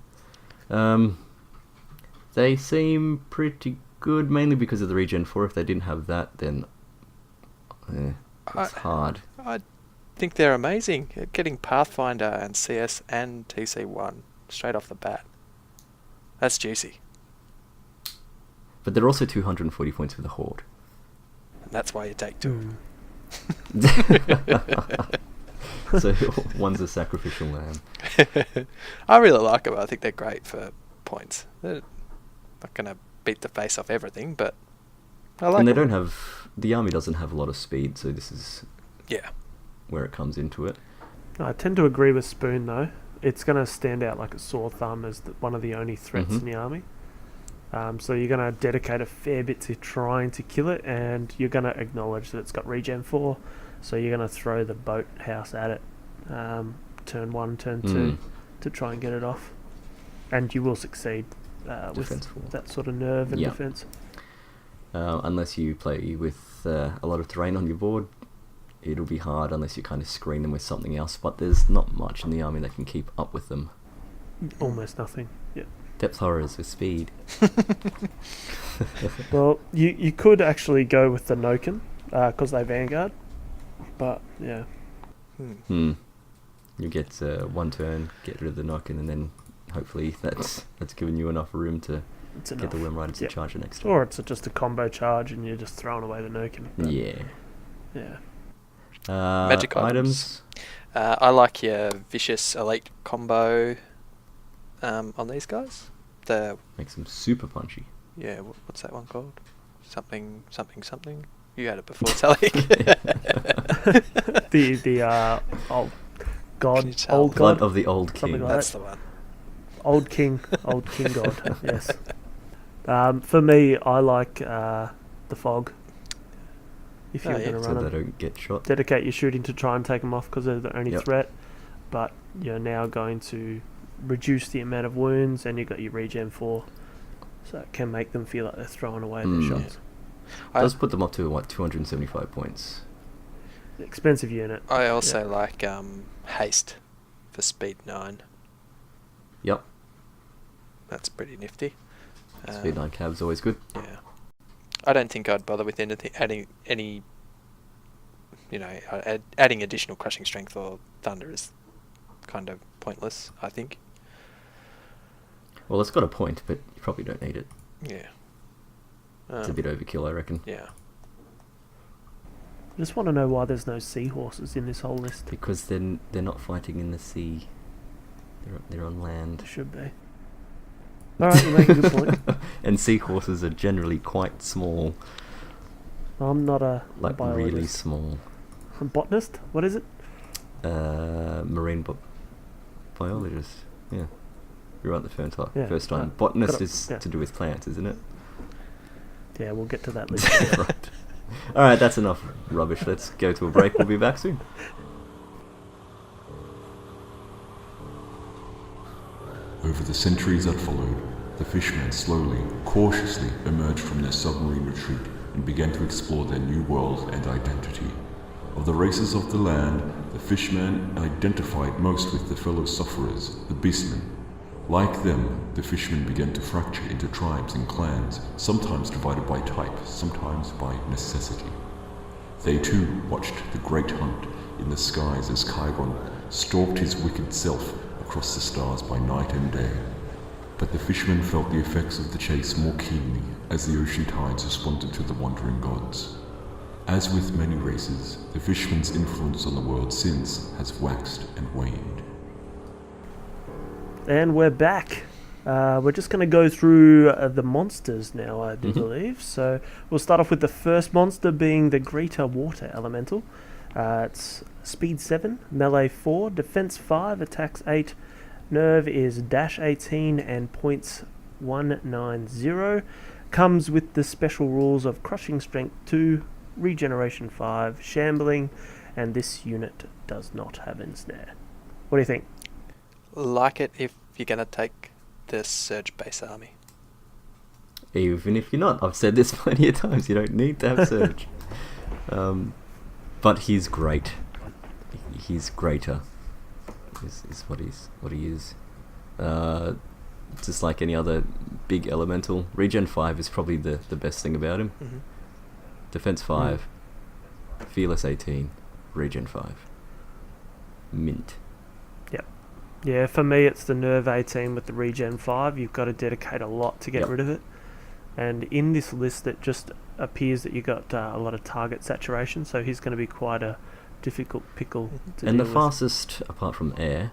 Speaker 3: They seem pretty good, mainly because of the regen 4. If they didn't have that, then it's hard.
Speaker 5: I think they're amazing. Getting Pathfinder and CS and TC1 straight off the bat. That's juicy.
Speaker 3: But they're also 240 points for the horde.
Speaker 5: And that's why you take 2.
Speaker 3: So one's a sacrificial lamb.
Speaker 5: I really like them. I think they're great for points. They're not going to beat the face off everything, but I like
Speaker 3: And they
Speaker 5: them.
Speaker 3: don't have... The army doesn't have a lot of speed, so this is where it comes into it.
Speaker 4: I tend to agree with Spoon, though. It's going to stand out like a sore thumb as one of the only threats in the army. So you're going to dedicate a fair bit to trying to kill it, and you're going to acknowledge that it's got regen 4, so you're going to throw the boat house at it turn 1, turn 2 to try and get it off. And you will succeed with that sort of nerve and defense.
Speaker 3: Unless you play with a lot of terrain on your board, it'll be hard unless you kind of screen them with something else, but there's not much in the army that can keep up with them.
Speaker 4: Almost nothing. Yeah.
Speaker 3: Depth horrors with speed.
Speaker 4: Well, you could actually go with the Noken, because they Vanguard. But, yeah.
Speaker 3: You get one turn, get rid of the Noken, and then hopefully that's given you enough room to get the Wainwright to charge the next turn.
Speaker 4: Or it's just a combo charge and you're just throwing away the Noken.
Speaker 3: Yeah.
Speaker 4: Yeah.
Speaker 5: Magic items. I like your Vicious Elite combo on these guys.
Speaker 3: Makes them super punchy.
Speaker 5: Yeah, what's that one called? Something. You had it before, Sally.
Speaker 4: the old god, old
Speaker 3: Blood
Speaker 4: god
Speaker 3: of the Old King.
Speaker 4: Something like
Speaker 5: That's
Speaker 4: that.
Speaker 5: the one.
Speaker 4: Old king god. Yes. For me, I like the fog. If you're going to
Speaker 3: so
Speaker 4: run
Speaker 3: they
Speaker 4: them,
Speaker 3: don't get shot.
Speaker 4: dedicate your shooting to try and take them off because they're the only
Speaker 3: Yep.
Speaker 4: threat. But you're now going to reduce the amount of wounds, and you've got your regen 4, so it can make them feel like they're throwing away their shots.
Speaker 3: Does put them up to 275 points.
Speaker 4: Expensive unit.
Speaker 5: I also like Haste for speed 9.
Speaker 3: Yep.
Speaker 5: That's pretty nifty.
Speaker 3: Speed 9 cab's always good.
Speaker 5: Yeah. I don't think I'd bother with anything, adding additional crushing strength or thunder is kind of pointless, I think.
Speaker 3: Well, it's got a point, but you probably don't need it.
Speaker 5: Yeah.
Speaker 3: It's a bit overkill, I reckon.
Speaker 5: Yeah.
Speaker 4: I just want to know why there's no seahorses in this whole list.
Speaker 3: Because they're not fighting in the sea. They're on land.
Speaker 4: There should be. Alright, you make a good point.
Speaker 3: And seahorses are generally quite small.
Speaker 4: I'm not a
Speaker 3: Like
Speaker 4: biologist.
Speaker 3: really small.
Speaker 4: I'm botanist? What is it?
Speaker 3: Marine biologist. Yeah. You're right the first time.
Speaker 4: right.
Speaker 3: Botanist
Speaker 4: Got it.
Speaker 3: is
Speaker 4: Yeah.
Speaker 3: to do with plants, isn't it?
Speaker 4: Yeah, we'll get to that later.
Speaker 3: Right. Alright, that's enough rubbish. Let's go to a break. We'll be back soon.
Speaker 2: Over the centuries that followed, the fishmen slowly, cautiously emerged from their submarine retreat and began to explore their new world and identity. Of the races of the land, the fishmen identified most with the fellow sufferers, the beastmen. Like them, the fishmen began to fracture into tribes and clans, sometimes divided by type, sometimes by necessity. They too watched the great hunt in the skies as Chiron stalked his wicked self across the stars by night and day. But the fishmen felt the effects of the chase more keenly as the ocean tides responded to the wandering gods. As with many races, the fishmen's influence on the world since has waxed and waned.
Speaker 4: And we're back. We're just going to go through the monsters now, I do believe. So we'll start off with the first monster being the Greater Water Elemental. It's speed 7, melee 4, defense 5, attacks 8, nerve is dash 18 and points 190. Comes with the special rules of crushing strength 2, regeneration 5, shambling, and this unit does not have ensnare. What do you think?
Speaker 5: Like it if you're going to take the Surge base army.
Speaker 3: Even if you're not. I've said this plenty of times. You don't need to have Surge. But he's great. He's greater. Is what he is. Just like any other big elemental. Regen 5 is probably the best thing about him.
Speaker 5: Mm-hmm.
Speaker 3: Defense 5. Fearless 18. Regen 5. Mint.
Speaker 4: Yeah, for me it's the nerve 18 with the regen 5. You've got to dedicate a lot to get rid of it. And in this list it just appears that you got a lot of target saturation, so he's going to be quite a difficult pickle to
Speaker 3: And
Speaker 4: deal
Speaker 3: the
Speaker 4: with.
Speaker 3: fastest, apart from air,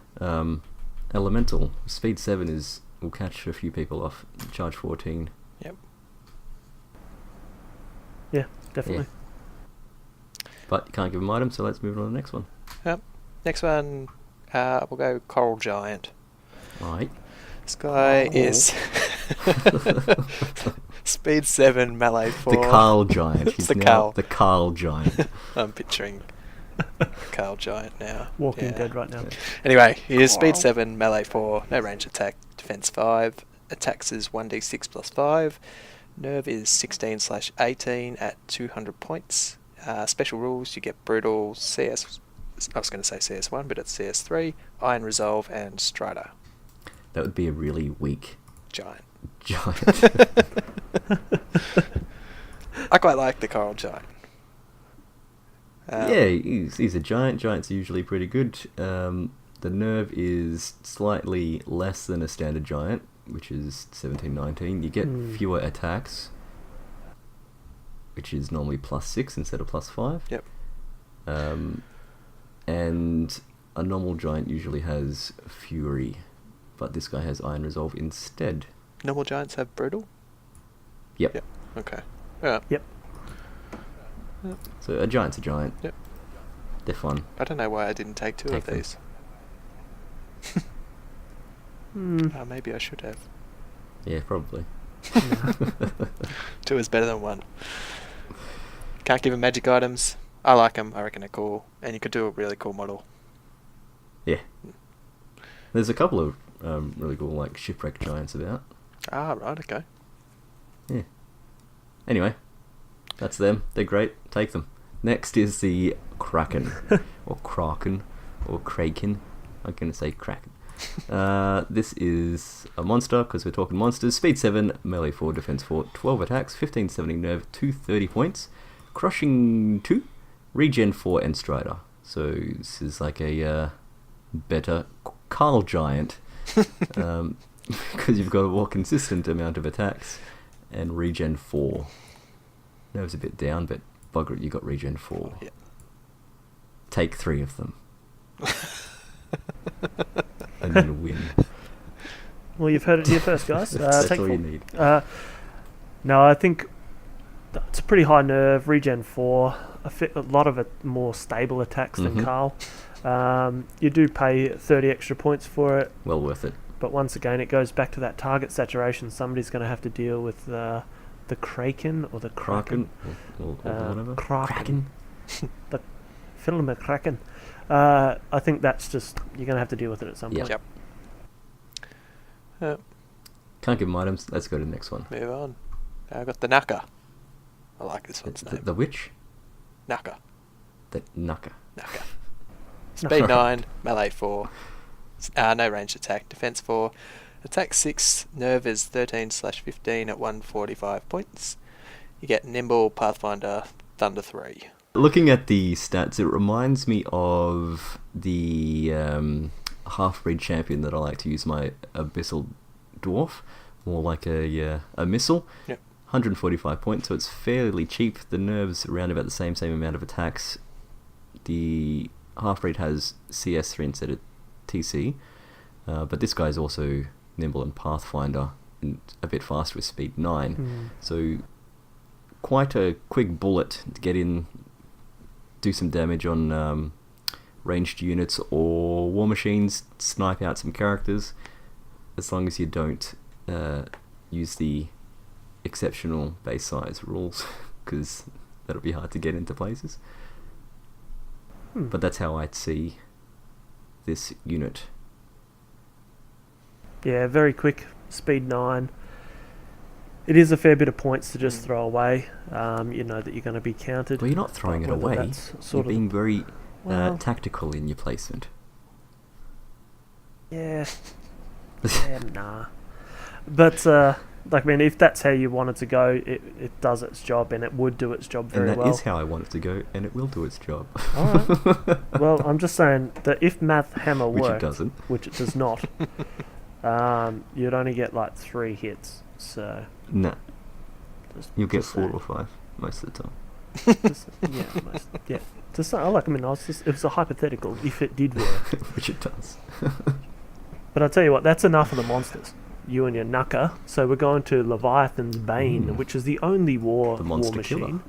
Speaker 3: elemental, speed 7 will catch a few people off. Charge 14.
Speaker 5: Yep.
Speaker 4: Yeah, definitely.
Speaker 3: But you can't give him items, so let's move on to the next one.
Speaker 5: Yep. Next one, we'll go Coral Giant.
Speaker 3: Alright.
Speaker 5: This guy is speed 7, melee 4.
Speaker 3: The Carl Giant.
Speaker 5: It's
Speaker 3: He's
Speaker 5: the
Speaker 3: now
Speaker 5: Carl.
Speaker 3: the Carl Giant.
Speaker 5: I'm picturing Carl Giant now.
Speaker 4: Walking
Speaker 5: Yeah.
Speaker 4: Dead right now.
Speaker 5: Anyway, he is speed 7, melee 4, no range attack, defense 5, attacks is 1d6 plus 5, nerve is 16/18 at 200 points, Special rules, you get Brutal, CS... I was going to say CS1, but it's CS3, Iron Resolve, and Strider.
Speaker 3: That would be a really weak
Speaker 5: Giant. I quite like the Coral Giant.
Speaker 3: Yeah, he's a giant. Giants are usually pretty good. The nerve is slightly less than a standard giant, which is 17-19. You get fewer attacks, which is normally +6 instead of +5.
Speaker 5: Yep.
Speaker 3: And a normal giant usually has Fury, but this guy has Iron Resolve instead.
Speaker 5: Normal giants have Brutal?
Speaker 3: Yep.
Speaker 5: Yep. Okay. Yeah.
Speaker 4: Yep.
Speaker 3: So a giant's a giant.
Speaker 5: Yep.
Speaker 3: They're fun.
Speaker 5: I don't know why I didn't take two
Speaker 3: Take
Speaker 5: of
Speaker 3: them.
Speaker 5: these. Maybe I should have.
Speaker 3: Yeah, probably.
Speaker 5: Two is better than one. Can't give them magic items. I like them. I reckon they're cool. And you could do a really cool model.
Speaker 3: Yeah. There's a couple of really cool like shipwreck giants about.
Speaker 5: Ah, right, okay.
Speaker 3: Yeah. Anyway, that's them. They're great. Take them. Next is the Kraken. Or Kraken. Or Kraken. I'm going to say Kraken. This is a monster, because we're talking monsters. Speed 7, melee 4, defense 4, 12 attacks, 1570 nerve, 230 points, crushing 2, regen 4, and strider. So this is like a better Carl Giant, because you've got a more consistent amount of attacks, and regen 4. Nerve's a bit down, but bugger it, you got regen 4.
Speaker 5: Yeah.
Speaker 3: Take 3 of them. And then win.
Speaker 4: Well, you've heard it here first, guys.
Speaker 3: That's
Speaker 4: take
Speaker 3: all
Speaker 4: 4.
Speaker 3: you need.
Speaker 4: No, I think it's a pretty high nerve, regen 4, a lot of it more stable attacks than Carl. You do pay 30 extra points for it,
Speaker 3: Well worth it.
Speaker 4: but once again it goes back to that target saturation. Somebody's going to have to deal with the Kraken or the Kraken.
Speaker 3: Or whatever.
Speaker 4: Kraken. The film Kraken. I think that's just, you're going to have to deal with it at some point.
Speaker 5: Yep.
Speaker 3: Can't give them items. Let's go to the next one.
Speaker 5: Move on. I've got the Naka. I like this one's name.
Speaker 3: The which?
Speaker 5: Naka.
Speaker 3: The Naka.
Speaker 5: Naka. Speed 9, melee 4. No ranged attack. Defense 4. Attack 6. Nerve is 13/15 at 145 points. You get Nimble, Pathfinder, Thunder 3.
Speaker 3: Looking at the stats, it reminds me of the half-breed champion that I like to use, my Abyssal Dwarf. More like a missile.
Speaker 5: Yep.
Speaker 3: 145 points, so it's fairly cheap. The nerves around about the same amount of attacks. The half-breed has CS3 instead of TC, but this guy's also nimble and Pathfinder and a bit faster with speed 9. So quite a quick bullet to get in, do some damage on ranged units or war machines, snipe out some characters, as long as you don't use the exceptional base size rules, because that'll be hard to get into places. But that's how I'd see this unit.
Speaker 4: Yeah, very quick, speed 9. It is a fair bit of points to just throw away. You know that you're going to be counted.
Speaker 3: Well, you're not throwing it
Speaker 4: Whether
Speaker 3: away.
Speaker 4: that's
Speaker 3: You're
Speaker 4: sort of
Speaker 3: being very
Speaker 4: well-
Speaker 3: tactical in your placement.
Speaker 4: Yeah. Yeah, nah. But, like, I mean, if that's how you want it to go, it does its job, and it would do its job very
Speaker 3: And that
Speaker 4: well.
Speaker 3: is how I want it to go, and it will do its job.
Speaker 4: Alright. Well, I'm just saying that if Math Hammer
Speaker 3: Which
Speaker 4: worked,
Speaker 3: it doesn't.
Speaker 4: which it does not, you'd only get like 3 hits. So
Speaker 3: Nah,
Speaker 4: just,
Speaker 3: you'll get
Speaker 4: just
Speaker 3: 4
Speaker 4: saying.
Speaker 3: or 5 most of the time.
Speaker 4: Yeah. Just I like. I mean, it was a hypothetical. If it did work,
Speaker 3: Which it does.
Speaker 4: but I'll tell you what, that's enough of the monsters. You and your Nuka. So we're going to Leviathan's Bane, which is the only war
Speaker 3: monster
Speaker 4: machine.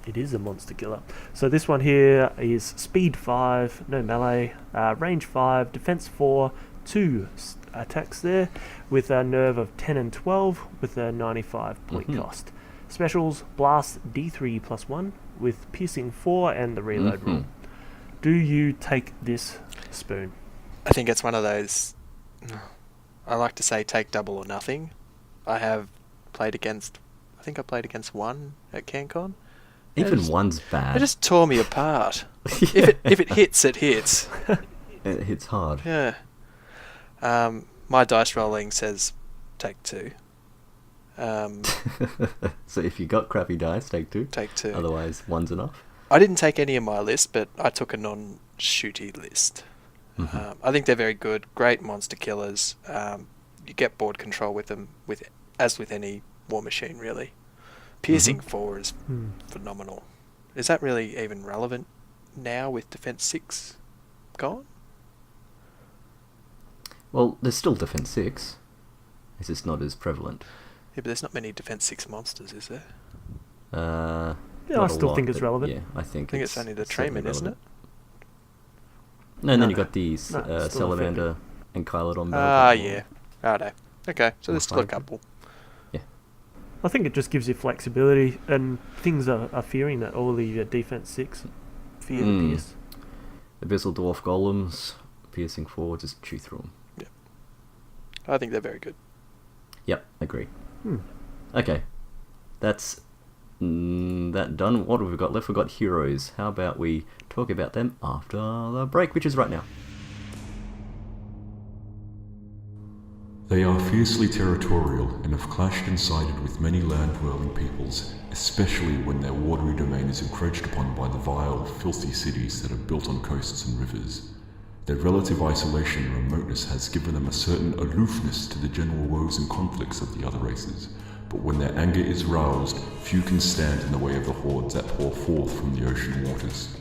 Speaker 4: It is a monster killer. So this one here is speed 5, no melee, range 5, defense 4, 2 attacks there, with a nerve of 10 and 12, with a 95 point cost. Specials, blast D3 plus 1, with piercing 4 and the reload rule. Do you take this, Spoon?
Speaker 5: I think it's one of those... I like to say take double or nothing. I have played against... I think I played against one at CanCon.
Speaker 3: Even one's bad.
Speaker 5: It just tore me apart. If it hits, it hits.
Speaker 3: It hits hard.
Speaker 5: Yeah. My dice rolling says take 2.
Speaker 3: So if you got crappy dice, take 2.
Speaker 5: Take 2.
Speaker 3: Otherwise, one's enough.
Speaker 5: I didn't take any of my list, but I took a non-shooty list. I think they're very good. Great monster killers. You get board control with them, as with any war machine, really. Piercing 4 is phenomenal. Is that really even relevant now with Defense 6 gone?
Speaker 3: Well, there's still Defense 6. It's just not as prevalent.
Speaker 5: Yeah, but there's not many Defense 6 monsters, is there?
Speaker 4: Yeah,
Speaker 3: Not
Speaker 4: I
Speaker 3: a
Speaker 4: still
Speaker 3: lot,
Speaker 4: think it's
Speaker 3: but
Speaker 4: relevant.
Speaker 3: Yeah, I think
Speaker 5: It's only the
Speaker 3: certainly
Speaker 5: Trayman, isn't it?
Speaker 3: relevant. No, and then
Speaker 4: No,
Speaker 3: you got the
Speaker 4: it's still
Speaker 3: Salamander and Kylodon.
Speaker 5: Yeah. Righto. Okay, so there's still a
Speaker 3: Fine.
Speaker 5: couple.
Speaker 4: I think it just gives you flexibility, and things are fearing that all of your defense 6 fear the pierce.
Speaker 3: Abyssal Dwarf Golems, Piercing 4, just chew through them.
Speaker 5: I think they're very good.
Speaker 3: Yep, agree. Okay, that's that done. What have we got left? We've got heroes. How about we talk about them after the break, which is right now.
Speaker 2: They are fiercely territorial and have clashed and sided with many land-dwelling peoples, especially when their watery domain is encroached upon by the vile, filthy cities that are built on coasts and rivers. Their relative isolation and remoteness has given them a certain aloofness to the general woes and conflicts of the other races, but when their anger is roused, few can stand in the way of the hordes that pour forth from the ocean waters.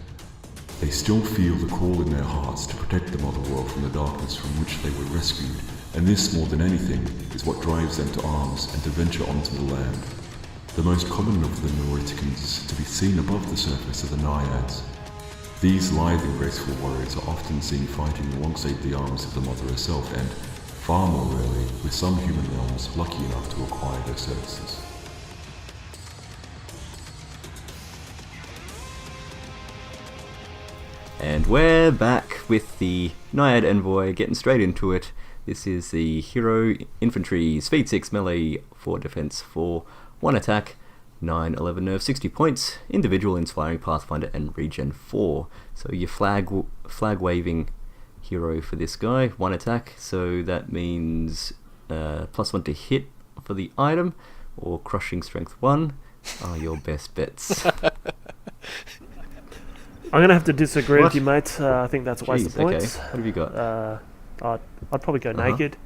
Speaker 2: They still feel the call in their hearts to protect the Mother World from the darkness from which they were rescued, and this, more than anything, is what drives them to arms and to venture onto the land. The most common of the Neriticans to be seen above the surface are the Naiads. These lithe and graceful warriors are often seen fighting alongside the arms of the Mother herself, and, far more rarely, with some human realms lucky enough to acquire their services.
Speaker 3: And we're back with the Naiad Envoy, getting straight into it. This is the Hero Infantry, Speed 6, Melee 4, Defense 4, 1 Attack, 9, 11 Nerve, 60 points, Individual, Inspiring, Pathfinder, and Regen 4. So your flag-waving hero for this guy, 1 Attack, so that means +1 to hit for the item, or Crushing Strength 1 are your best bets.
Speaker 4: I'm going to have to disagree
Speaker 3: What?
Speaker 4: with you, mate. I think that's a waste of
Speaker 3: Jeez, okay.
Speaker 4: points.
Speaker 3: What have you got?
Speaker 4: I'd probably go
Speaker 3: Uh-huh.
Speaker 4: naked.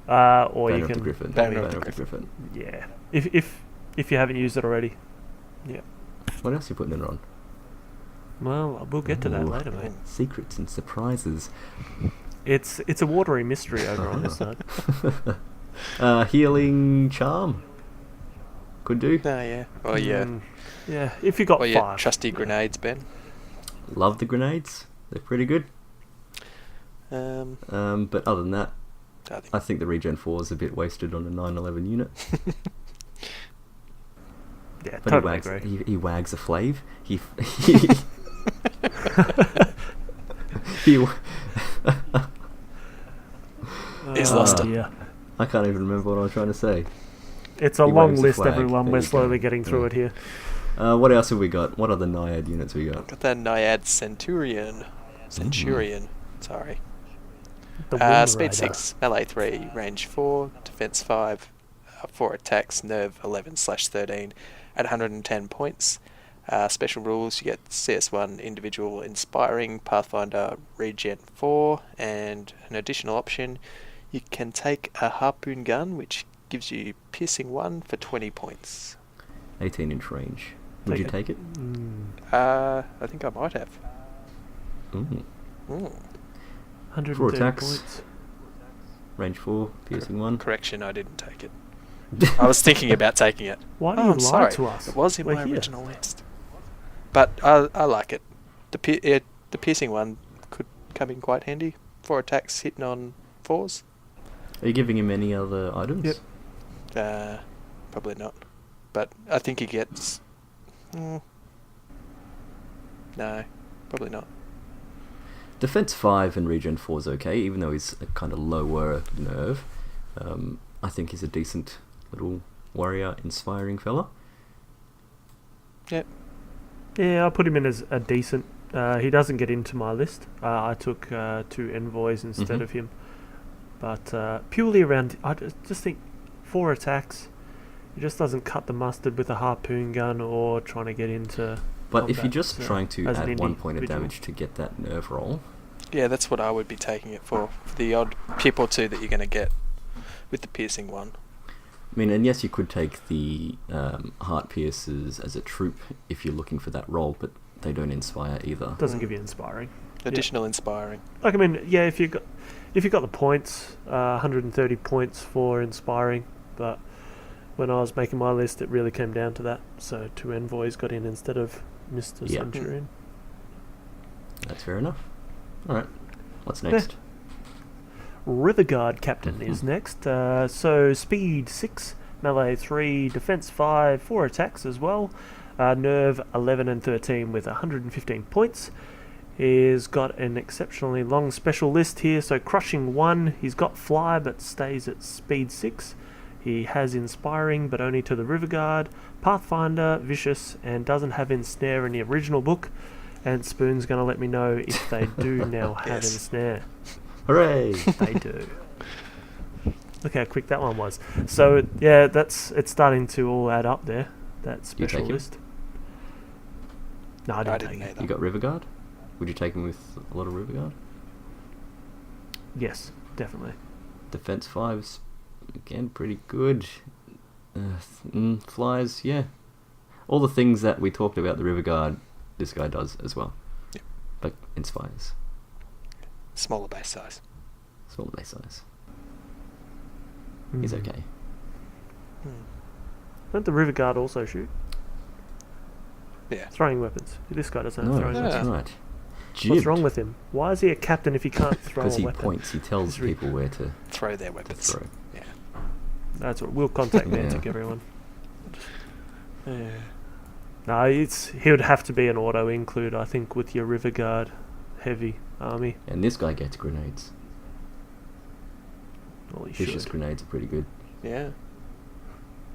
Speaker 4: Or
Speaker 3: Banner
Speaker 4: you
Speaker 3: of the
Speaker 4: can...
Speaker 3: Griffin.
Speaker 5: Banner of the
Speaker 3: Griffin.
Speaker 4: Yeah. If you haven't used it already. Yeah.
Speaker 3: What else are you putting it on?
Speaker 4: Well, we'll get to that
Speaker 3: Ooh.
Speaker 4: later, mate.
Speaker 3: Secrets and surprises.
Speaker 4: It's a watery mystery over on this side.
Speaker 3: Healing Charm. Could do.
Speaker 5: Oh, yeah. Oh, yeah.
Speaker 4: Yeah, if you got
Speaker 5: Or your
Speaker 4: 5.
Speaker 5: trusty grenades, Ben.
Speaker 3: Love the grenades. They're pretty good.
Speaker 5: But
Speaker 3: But other than that,
Speaker 5: I think
Speaker 3: I think the Regen 4 is a bit wasted on a 911 unit.
Speaker 4: Yeah,
Speaker 3: But
Speaker 4: totally
Speaker 3: he wags,
Speaker 4: agree.
Speaker 3: he wags a flave. He
Speaker 5: He's lost it.
Speaker 4: Yeah.
Speaker 3: I can't even remember what I was trying to say.
Speaker 4: It's a
Speaker 3: He
Speaker 4: long
Speaker 3: waves a
Speaker 4: list,
Speaker 3: flag.
Speaker 4: everyone.
Speaker 3: There
Speaker 4: We're
Speaker 3: you go.
Speaker 4: slowly getting through
Speaker 3: Yeah.
Speaker 4: it here.
Speaker 3: What else have we got? What other Naiad units we got?
Speaker 5: Got that Dyads Centurion. Centurion. Sorry.
Speaker 4: The Wind
Speaker 5: Speed
Speaker 4: Rider.
Speaker 5: 6, Melee 3, Range 4, Defense 5, 4 attacks, Nerve 11/13 at 110 points. Special rules, you get CS1 Individual Inspiring, Pathfinder Regen 4, and an additional option, you can take a Harpoon Gun, which gives you Piercing 1 for 20 points.
Speaker 3: 18-inch range. Would
Speaker 4: Take
Speaker 3: you
Speaker 4: it.
Speaker 3: take it?
Speaker 5: I think I might have.
Speaker 3: Ooh.
Speaker 5: Ooh.
Speaker 4: 130
Speaker 3: 4 attacks.
Speaker 4: points.
Speaker 3: Range 4, piercing 1.
Speaker 5: Correction, I didn't take it. I was thinking about taking it.
Speaker 4: Why do
Speaker 5: Oh,
Speaker 4: you
Speaker 5: I'm
Speaker 4: lie
Speaker 5: sorry.
Speaker 4: to us?
Speaker 5: It was in
Speaker 4: We're
Speaker 5: my
Speaker 4: here.
Speaker 5: original list. But I like it. The piercing one could come in quite handy. 4 attacks hitting on 4s.
Speaker 3: Are you giving him any other items?
Speaker 4: Yep.
Speaker 5: Probably not. But I think he gets... no, probably not.
Speaker 3: Defense 5 and Regen 4 is okay, even though he's a kind of lower nerve. I think he's a decent little warrior, inspiring fella.
Speaker 5: Yep.
Speaker 4: Yeah, I put him in as a decent. He doesn't get into my list. I took 2 envoys instead of him. But purely around... I just think 4 attacks. He just doesn't cut the mustard with a harpoon gun or trying to get into...
Speaker 3: But if
Speaker 4: combat,
Speaker 3: you're just trying to
Speaker 4: as an
Speaker 3: add 1 point of
Speaker 4: individual.
Speaker 3: damage to get that nerve roll,
Speaker 5: Yeah, that's what I would be taking it for the odd pip or two that you're going to get with the piercing one.
Speaker 3: I mean, and yes, you could take the heart piercers as a troop if you're looking for that roll, but they don't inspire either.
Speaker 4: Doesn't give you inspiring.
Speaker 5: Additional inspiring.
Speaker 4: Like, I mean, yeah, if you got the points, 130 points for inspiring, but when I was making my list, it really came down to that. So 2 envoys got in instead of Mr.
Speaker 3: Yeah.
Speaker 4: Centurion.
Speaker 3: That's fair enough. Alright, what's next?
Speaker 4: Riverguard Captain is next. So speed 6, melee 3, defense 5, 4 attacks as well. Nerve 11 and 13 with 115 points. He's got an exceptionally long special list here. So crushing 1, he's got fly but stays at speed 6. He has inspiring but only to the Riverguard. Pathfinder, vicious, and doesn't have ensnare in the original book. And Spoon's going to let me know if they do now have
Speaker 5: Yes.
Speaker 4: ensnare.
Speaker 3: Hooray!
Speaker 4: They do. Look how quick that one was. So yeah, it's starting to all add up there. That special
Speaker 3: take him?
Speaker 4: list. No, I didn't take it.
Speaker 5: either.
Speaker 3: You got Riverguard? Would you take him with a lot of Riverguard?
Speaker 4: Yes, definitely.
Speaker 3: Defense 5's, again, pretty good. Flies, yeah. All the things that we talked about the Riverguard, this guy does as well.
Speaker 5: Yep.
Speaker 3: But inspires.
Speaker 5: Smaller base size.
Speaker 3: Smaller base size. He's
Speaker 4: Hmm.
Speaker 3: okay.
Speaker 4: Don't the Riverguard also shoot?
Speaker 5: Yeah.
Speaker 4: Throwing weapons. This guy doesn't have
Speaker 3: No,
Speaker 4: throwing
Speaker 3: that's
Speaker 4: weapons.
Speaker 3: right.
Speaker 4: What's
Speaker 3: Jibbed.
Speaker 4: wrong with him? Why is he a captain if he can't throw a
Speaker 3: Because he
Speaker 4: weapon?
Speaker 3: points, he tells
Speaker 4: It's re-
Speaker 3: people where to
Speaker 5: Throw their weapons.
Speaker 3: throw.
Speaker 5: Yeah.
Speaker 4: That's what. We'll contact
Speaker 3: Yeah.
Speaker 4: Mantic, everyone.
Speaker 5: Yeah.
Speaker 4: No, he would have to be an auto include, I think, with your Riverguard heavy army.
Speaker 3: And this guy gets grenades.
Speaker 4: Well, he
Speaker 3: Vicious
Speaker 4: should.
Speaker 3: grenades are pretty good.
Speaker 5: Yeah.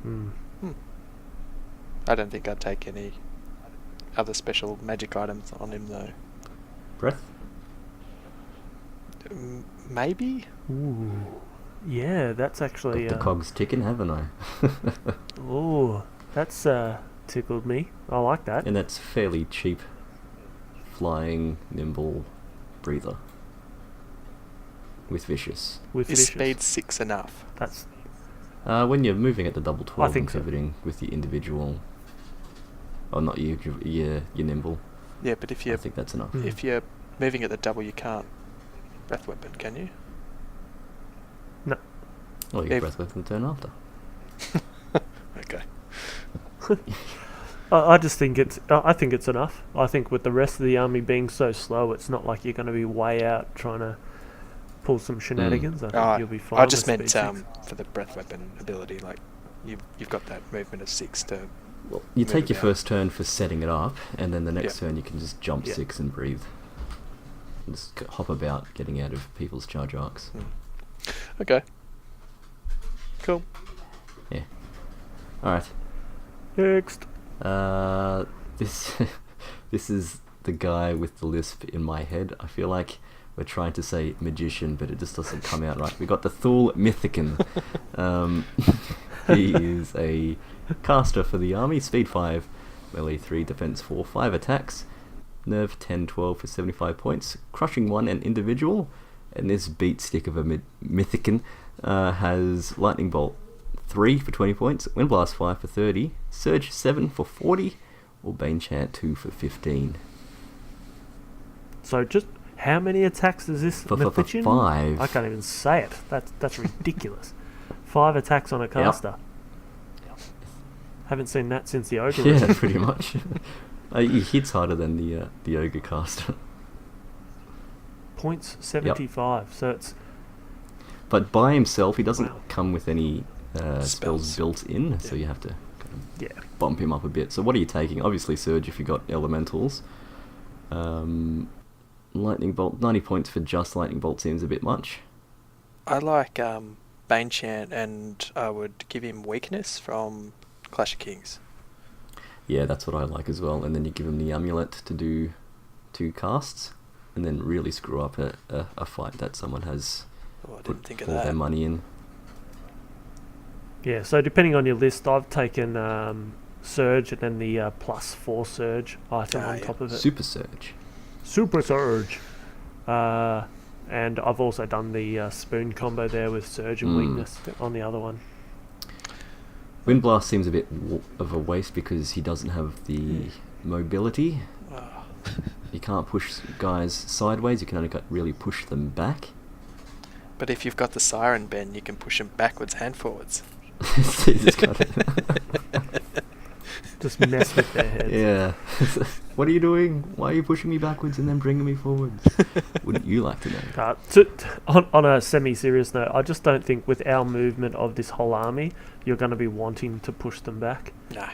Speaker 4: Hmm.
Speaker 5: I don't think I'd take any other special magic items on him though.
Speaker 3: Breath?
Speaker 5: Maybe?
Speaker 4: Ooh. Yeah, that's actually...
Speaker 3: Got the cogs ticking, haven't I?
Speaker 4: Ooh, that's tickled me. I like that.
Speaker 3: And that's fairly cheap. Flying, nimble, breather. With vicious.
Speaker 4: With
Speaker 5: Is
Speaker 4: vicious.
Speaker 5: speed 6 enough?
Speaker 4: That's
Speaker 3: When you're moving at the double 12
Speaker 4: think
Speaker 3: and
Speaker 4: so.
Speaker 3: pivoting with the individual... Oh, not you, you're nimble.
Speaker 5: Yeah, but if
Speaker 3: I
Speaker 5: you're
Speaker 3: think that's enough.
Speaker 4: Mm.
Speaker 5: if you're moving at the double, you can't breath weapon, can you?
Speaker 4: no.
Speaker 3: Well, you get
Speaker 5: If-
Speaker 3: breath weapon the turn after.
Speaker 5: Okay.
Speaker 4: I just think I think it's enough. I think with the rest of the army being so slow, it's not like you're going to be way out trying to pull some shenanigans. I think you'll be fine.
Speaker 5: I just
Speaker 4: with
Speaker 5: meant
Speaker 4: speed 6.
Speaker 5: for the breath weapon ability, like you've got that movement of 6 to.
Speaker 3: Well, you
Speaker 5: Move
Speaker 3: take
Speaker 5: it
Speaker 3: your
Speaker 5: out.
Speaker 3: first turn for setting it up, and then the next
Speaker 5: Yeah.
Speaker 3: turn you can just jump
Speaker 4: Yeah.
Speaker 3: 6 and breathe. Just hop about, getting out of people's charge arcs.
Speaker 5: Okay. Cool.
Speaker 3: Alright.
Speaker 4: Next.
Speaker 3: This this is the guy with the lisp in my head. I feel like we're trying to say magician, but it just doesn't come out right. We got the Thule Mythicon. He is a caster for the army. Speed 5, melee 3, defense 4, 5 attacks. Nerve 10, 12 for 75 points. Crushing 1 and individual. And this beat stick of a Mythicon has Lightning Bolt 3 for 20 points. Wind Blast 5 for 30. Surge 7 for 40. Or Bane Chant 2 for 15.
Speaker 4: So just how many attacks does this
Speaker 3: For
Speaker 4: Mythician?
Speaker 3: 5.
Speaker 4: I can't even say it. That's ridiculous. 5 attacks on a caster. Haven't seen that since the ogre.
Speaker 3: Yeah, pretty much. He hits harder than the ogre caster.
Speaker 4: Points 75. So it's
Speaker 3: But by himself, he doesn't
Speaker 4: Wow.
Speaker 3: come with any spells
Speaker 5: Spells.
Speaker 3: built in, so
Speaker 5: Yeah.
Speaker 3: you have to kind of
Speaker 4: yeah.
Speaker 3: bump him up a bit. So what are you taking? Obviously Surge if you got elementals. Lightning Bolt, 90 points for just Lightning Bolt seems a bit much.
Speaker 5: I like Bane Chant, and I would give him weakness from Clash of Kings.
Speaker 3: Yeah, that's what I like as well. And then you give them the amulet to do 2 casts, and then really screw up a fight that someone has
Speaker 5: Oh, I
Speaker 3: put
Speaker 5: didn't think of
Speaker 3: all
Speaker 5: that.
Speaker 3: their money in.
Speaker 4: Yeah, so depending on your list, I've taken Surge and then the +4 Surge item on top of it.
Speaker 3: Super Surge.
Speaker 4: Super Surge. And I've also done the spoon combo there with Surge and Weakness on the other one.
Speaker 3: Wind Blast seems a bit of a waste because he doesn't have the mobility.
Speaker 5: Oh.
Speaker 3: You can't push guys sideways, you can only really push them back.
Speaker 5: But if you've got the Siren Ben, you can push them backwards and forwards.
Speaker 3: It's got it.
Speaker 4: Just mess with their heads.
Speaker 3: Yeah. What are you doing? Why are you pushing me backwards and then bringing me forwards? Wouldn't you like to know?
Speaker 4: On a semi-serious note, I just don't think with our movement of this whole army, you're going to be wanting to push them back.
Speaker 5: No.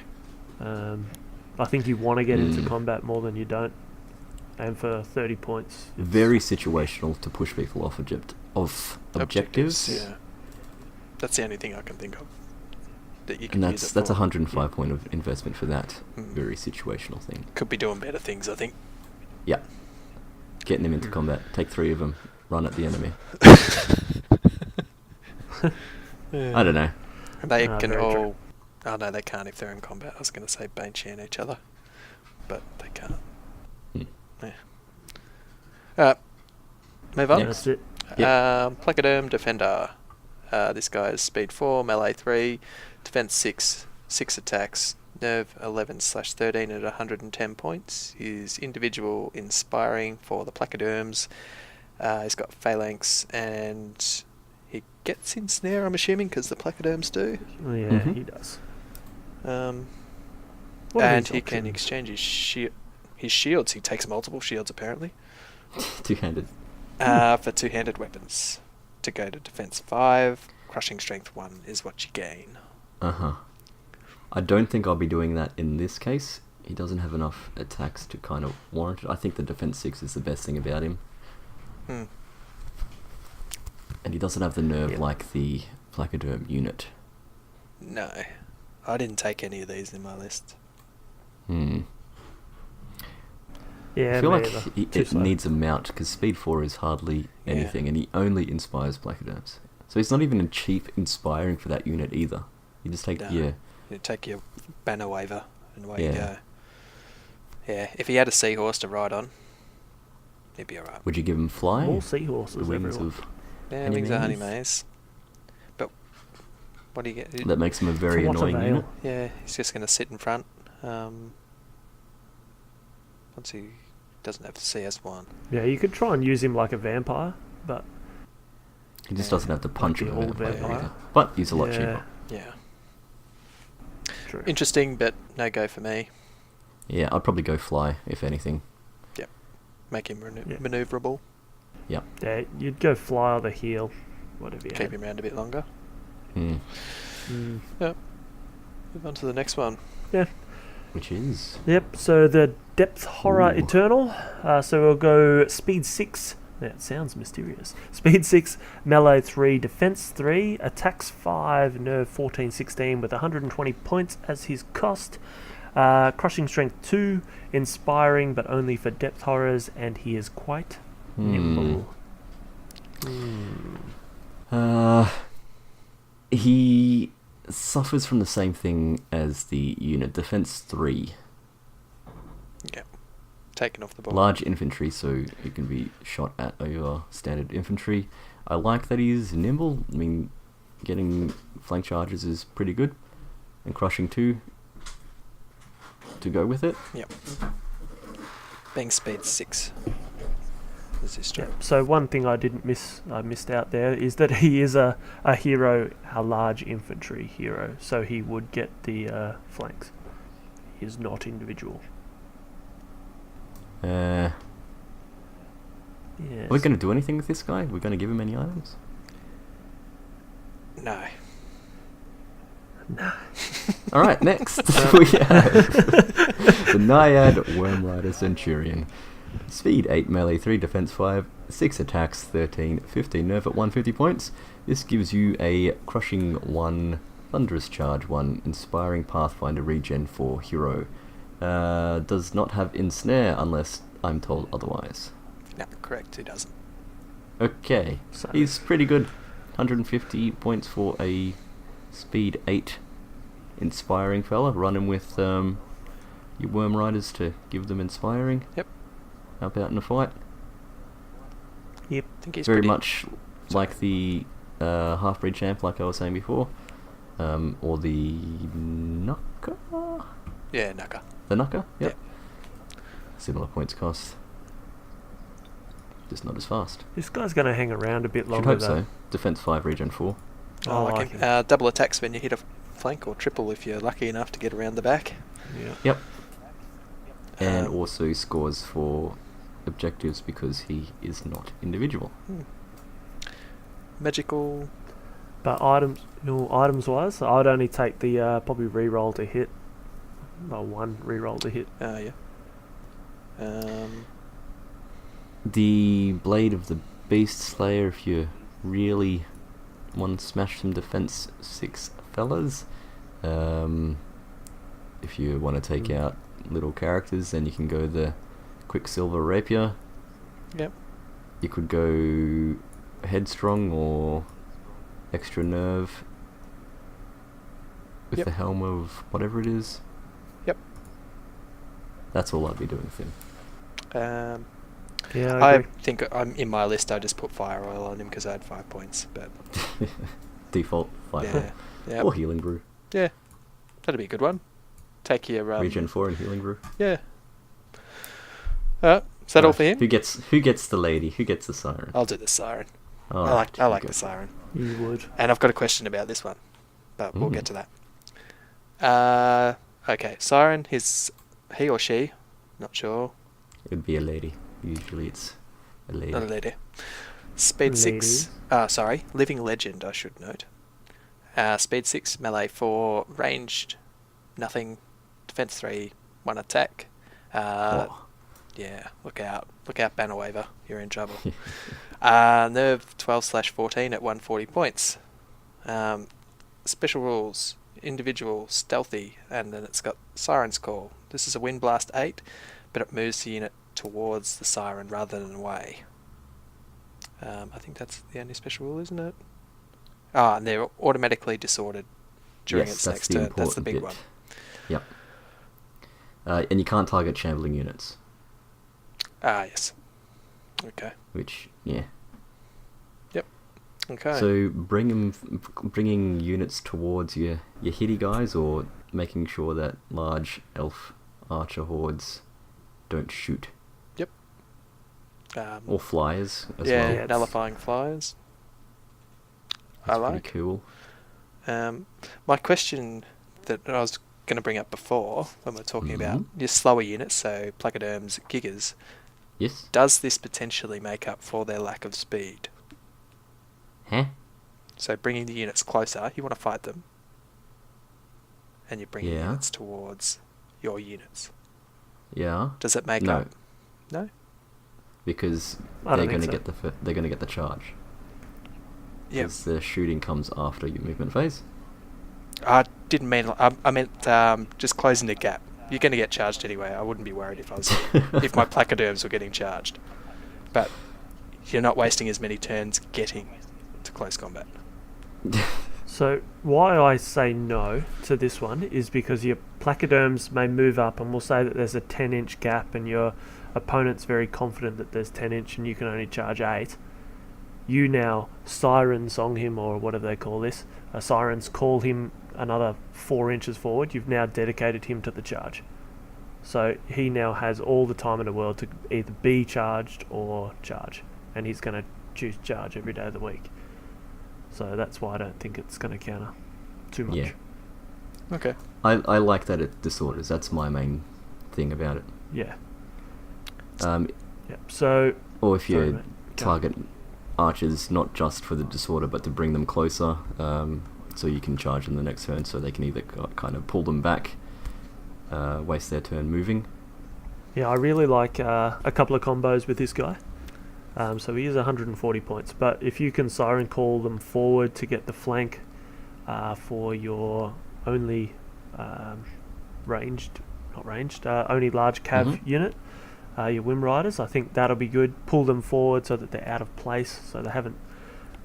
Speaker 4: I think you want to get into combat more than you don't. And for 30 points...
Speaker 3: Very situational to push people off objectives.
Speaker 5: Yeah. That's the only thing I can think of that you
Speaker 3: And
Speaker 5: can use it
Speaker 3: that's
Speaker 5: for.
Speaker 3: 105 point of investment for that very situational thing.
Speaker 5: Could be doing better things, I think.
Speaker 3: Yeah. Getting them into combat. Take 3 of them. Run at the enemy. I don't know.
Speaker 5: They can
Speaker 4: very
Speaker 5: all...
Speaker 4: true.
Speaker 5: Oh, no, they can't if they're in combat. I was going to say Banshee each other. But they can't. Yeah. Alright. Move on.
Speaker 4: That's it.
Speaker 5: Placoderm Defender. This guy is speed 4, melee 3, defense 6, 6 attacks, nerve 11/13 at 110 points. He's individual inspiring for the Placoderms. He's got phalanx and he gets ensnare, I'm assuming, because the Placoderms do.
Speaker 4: Oh, yeah, he does. What are
Speaker 5: And
Speaker 4: his
Speaker 5: he can
Speaker 4: options?
Speaker 5: exchange his shields. He takes multiple shields, apparently.
Speaker 3: Two-handed.
Speaker 5: For two-handed weapons. To go to defense 5, crushing strength 1 is what you gain.
Speaker 3: Uh-huh. I don't think I'll be doing that in this case. He doesn't have enough attacks to kind of warrant it. I think the defense 6 is the best thing about him. And he doesn't have the nerve like the Placoderm unit.
Speaker 5: No. I didn't take any of these in my list.
Speaker 4: Yeah,
Speaker 3: I feel
Speaker 4: me
Speaker 3: like
Speaker 4: either.
Speaker 3: it
Speaker 4: Too slow.
Speaker 3: needs a mount because speed 4 is hardly anything and he only inspires Placoderms. So he's not even a cheap inspiring for that unit either. You just take
Speaker 5: You take your banner waver and away you go. Yeah, if he had a seahorse to ride on, he'd be alright.
Speaker 3: Would you give him fly?
Speaker 4: More
Speaker 3: The
Speaker 4: seahorses
Speaker 3: wings
Speaker 4: everywhere.
Speaker 3: of
Speaker 5: Yeah,
Speaker 3: Honey
Speaker 5: wings of honey
Speaker 3: maze.
Speaker 5: maze. But what do you get?
Speaker 3: that makes him a very
Speaker 4: To what
Speaker 3: annoying
Speaker 4: avail?
Speaker 3: unit.
Speaker 5: Yeah, he's just going to sit in front. Once he doesn't have the CS1.
Speaker 4: Yeah, you could try and use him like a vampire, but
Speaker 3: He just doesn't have the punch
Speaker 4: the
Speaker 3: of a
Speaker 4: old
Speaker 3: vampire
Speaker 4: vampire.
Speaker 3: either. But he's a lot
Speaker 4: yeah,
Speaker 3: cheaper.
Speaker 5: Yeah.
Speaker 4: true.
Speaker 5: Interesting, but no go for me.
Speaker 3: Yeah, I'd probably go fly, if anything.
Speaker 5: Make him
Speaker 4: Yeah.
Speaker 5: maneuverable.
Speaker 3: Yep.
Speaker 4: Yeah, you'd go fly or the heel, whatever you
Speaker 5: Keep
Speaker 4: had.
Speaker 5: him around a bit longer.
Speaker 3: Mm.
Speaker 5: Move on to the next one.
Speaker 3: Which is...
Speaker 4: Yep, so the Depth Horror
Speaker 3: Ooh.
Speaker 4: Eternal. So we'll go speed 6. That sounds mysterious. Speed 6, melee 3, defense 3, attacks 5, nerve 14/16 with 120 points as his cost. Crushing strength 2, inspiring but only for depth horrors, and he is quite nimble.
Speaker 3: He suffers from the same thing as the unit. Defense 3.
Speaker 5: Yeah. Taken off the board.
Speaker 3: Large infantry, so it can be shot at over standard infantry. I like that he's nimble. I mean, getting flank charges is pretty good. And crushing 2 to go with it.
Speaker 5: Yep. Being speed 6 is his stroke.
Speaker 4: Yep. So one thing I missed out there is that he is a hero, a large infantry hero, so he would get the flanks. He is not individual.
Speaker 3: Are
Speaker 4: Yes.
Speaker 3: we going to do anything with this guy? We're going to give him any items?
Speaker 5: No.
Speaker 3: Alright, next we have the Naiad Wormrider Centurion. Speed 8, melee 3, defense 5, 6 attacks, 13, 15 nerve at 150 points. This gives you a crushing 1, thunderous charge 1, inspiring pathfinder regen for hero. Does not have ensnare unless I'm told otherwise.
Speaker 5: No, correct, he doesn't.
Speaker 3: Okay,
Speaker 4: So-
Speaker 3: he's pretty good. 150 points for a speed 8 inspiring fella. Running with your Worm Riders to give them inspiring.
Speaker 5: Yep.
Speaker 3: Help out in a fight.
Speaker 4: Yep.
Speaker 5: I think he's
Speaker 3: Very
Speaker 5: pretty...
Speaker 3: much like the half-breed champ, like I was saying before. Or the Nuka?
Speaker 5: Yeah, Nuka.
Speaker 3: The Nuka? Yep.
Speaker 5: Yeah.
Speaker 3: Similar points cost. Just not as fast.
Speaker 4: This guy's going to hang around a bit
Speaker 3: Should
Speaker 4: longer.
Speaker 3: hope
Speaker 4: though.
Speaker 3: so. Defense 5, regen 4.
Speaker 5: I
Speaker 4: I
Speaker 5: like
Speaker 4: like
Speaker 5: him. Double attacks when you hit a flank, or triple if you're lucky enough to get around the back.
Speaker 4: Yeah.
Speaker 3: Yep. And
Speaker 5: Um,
Speaker 3: also scores for objectives because he is not individual.
Speaker 5: Magical...
Speaker 4: But items wise, I'd only take the probably reroll to hit. Well, one reroll to hit.
Speaker 5: yeah.
Speaker 3: The Blade of the Beast Slayer, if you really want to smash some defense 6 fellas. If you want to take out little characters, then you can go the Quicksilver Rapier.
Speaker 5: Yep.
Speaker 3: You could go Headstrong or Extra Nerve with
Speaker 5: Yep.
Speaker 3: the Helm of whatever it is.
Speaker 5: Yep.
Speaker 3: That's all I'd be doing with him.
Speaker 4: Yeah, I
Speaker 5: I
Speaker 4: agree.
Speaker 5: think I'm in my list. I just put Fire Oil on him because I had 5 points. But
Speaker 3: Default 5
Speaker 5: yeah, yeah,
Speaker 3: or Healing Brew.
Speaker 5: yeah, that'd be a good one. Take your
Speaker 3: Regen 4 and Healing Brew.
Speaker 5: Yeah. Is that all
Speaker 3: Right,
Speaker 5: for him?
Speaker 3: Who gets the lady? Who gets the Siren?
Speaker 5: I'll do the Siren.
Speaker 3: All
Speaker 5: I
Speaker 3: right,
Speaker 5: like
Speaker 3: you
Speaker 5: the
Speaker 3: go.
Speaker 5: Siren,
Speaker 4: You would.
Speaker 5: and I've got a question about this one, but we'll get to that. Okay, Siren. He or she? Not sure.
Speaker 3: It'd be a lady. Usually it's a lady.
Speaker 5: Not a lady. Speed 6. Sorry. Living Legend, I should note. Speed 6, melee 4, ranged, nothing, defense 3, 1 attack.
Speaker 3: Oh.
Speaker 5: Yeah, look out. Look out, Banner Waver. You're in trouble. Nerve 12/14 at 140 points. Special rules. Individual, stealthy, and then it's got Sirens Call. This is a Wind Blast 8, but it moves the unit towards the Siren rather than away. I think that's the only special rule, isn't it? And they're automatically disordered during
Speaker 3: Yes,
Speaker 5: its
Speaker 3: that's
Speaker 5: next
Speaker 3: the
Speaker 5: turn. That's the
Speaker 3: important
Speaker 5: big
Speaker 3: bit.
Speaker 5: one.
Speaker 3: Yep. And you can't target shambling units,
Speaker 5: Yes. Okay.
Speaker 3: which, yeah.
Speaker 5: Okay.
Speaker 3: So bringing units towards your hitty guys, or making sure that large elf archer hordes don't shoot, or flyers as
Speaker 5: yeah,
Speaker 3: well.
Speaker 4: Yeah,
Speaker 5: nullifying flyers.
Speaker 3: That's
Speaker 5: I
Speaker 3: pretty
Speaker 5: like.
Speaker 3: cool.
Speaker 5: My question that I was going to bring up before when we're talking about your slower units, so placoderms, gigas,
Speaker 3: Yes.
Speaker 5: does this potentially make up for their lack of speed?
Speaker 3: Huh?
Speaker 5: So bringing the units closer, you want to fight them, and you're bringing
Speaker 3: Yeah.
Speaker 5: units towards your units.
Speaker 3: Yeah.
Speaker 5: Does it make
Speaker 3: No.
Speaker 5: up? No.
Speaker 3: Because
Speaker 4: I
Speaker 3: they're
Speaker 4: don't
Speaker 3: going to
Speaker 4: think
Speaker 3: get they're going to get the charge.
Speaker 5: Yeah.
Speaker 3: Because the shooting comes after your movement phase.
Speaker 5: I didn't mean. I meant just closing the gap. You're going to get charged anyway. I wouldn't be worried if I was if my placoderms were getting charged, but you're not wasting as many turns getting to close combat.
Speaker 4: So why I say no to this one is because your placoderms may move up, and we'll say that there's a 10-inch gap and your opponent's very confident that there's 10-inch and you can only charge 8. You now Siren Song him, or whatever they call this. Sirens Call him another 4 inches forward. You've now dedicated him to the charge. So he now has all the time in the world to either be charged or charge. And he's going to choose charge every day of the week. So that's why I don't think it's going to counter too much.
Speaker 3: Yeah.
Speaker 5: Okay.
Speaker 3: I like that it disorders. That's my main thing about it.
Speaker 4: Yeah. Yep. So
Speaker 3: Or if
Speaker 4: Sorry,
Speaker 3: you
Speaker 4: mate. Go.
Speaker 3: target archers not just for the disorder, but to bring them closer, so you can charge in the next turn, so they can either kind of pull them back, waste their turn moving.
Speaker 4: yeah, I really like a couple of combos with this guy. So he is 140 points, but if you can Siren Call them forward to get the flank for your only ranged not ranged, only large cav unit. Your Whim Riders, I think that'll be good. Pull them forward so that they're out of place, so they haven't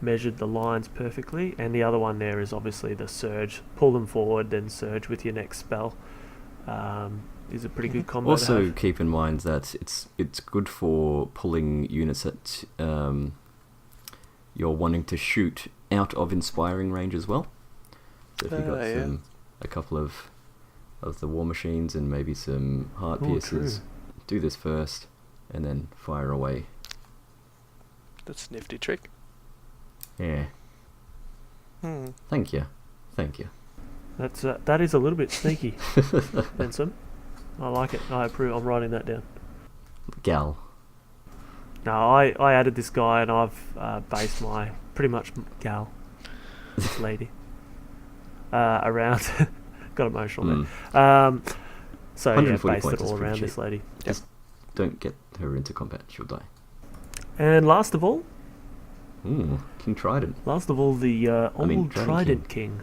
Speaker 4: measured the lines perfectly. And the other one there is obviously the Surge. Pull them forward, then Surge with your next spell. Is a pretty good combo.
Speaker 3: Also, keep in mind that it's good for pulling units that you're wanting to shoot out of inspiring range as well. So if you've got a couple of the war machines and maybe some heart piercers, do this first and then fire away.
Speaker 5: That's a nifty trick.
Speaker 3: Yeah. Thank you.
Speaker 4: That is a little bit sneaky, Benson. I like it. I approve. I'm writing that down.
Speaker 3: Gal.
Speaker 4: No, I added this guy and I've based my pretty much gal, this lady, around. Got emotional there. So yeah, based it all around this lady.
Speaker 3: Just don't get her into combat; she'll die.
Speaker 4: And last of all,
Speaker 3: King Trident.
Speaker 4: Last of all, the old Trident King.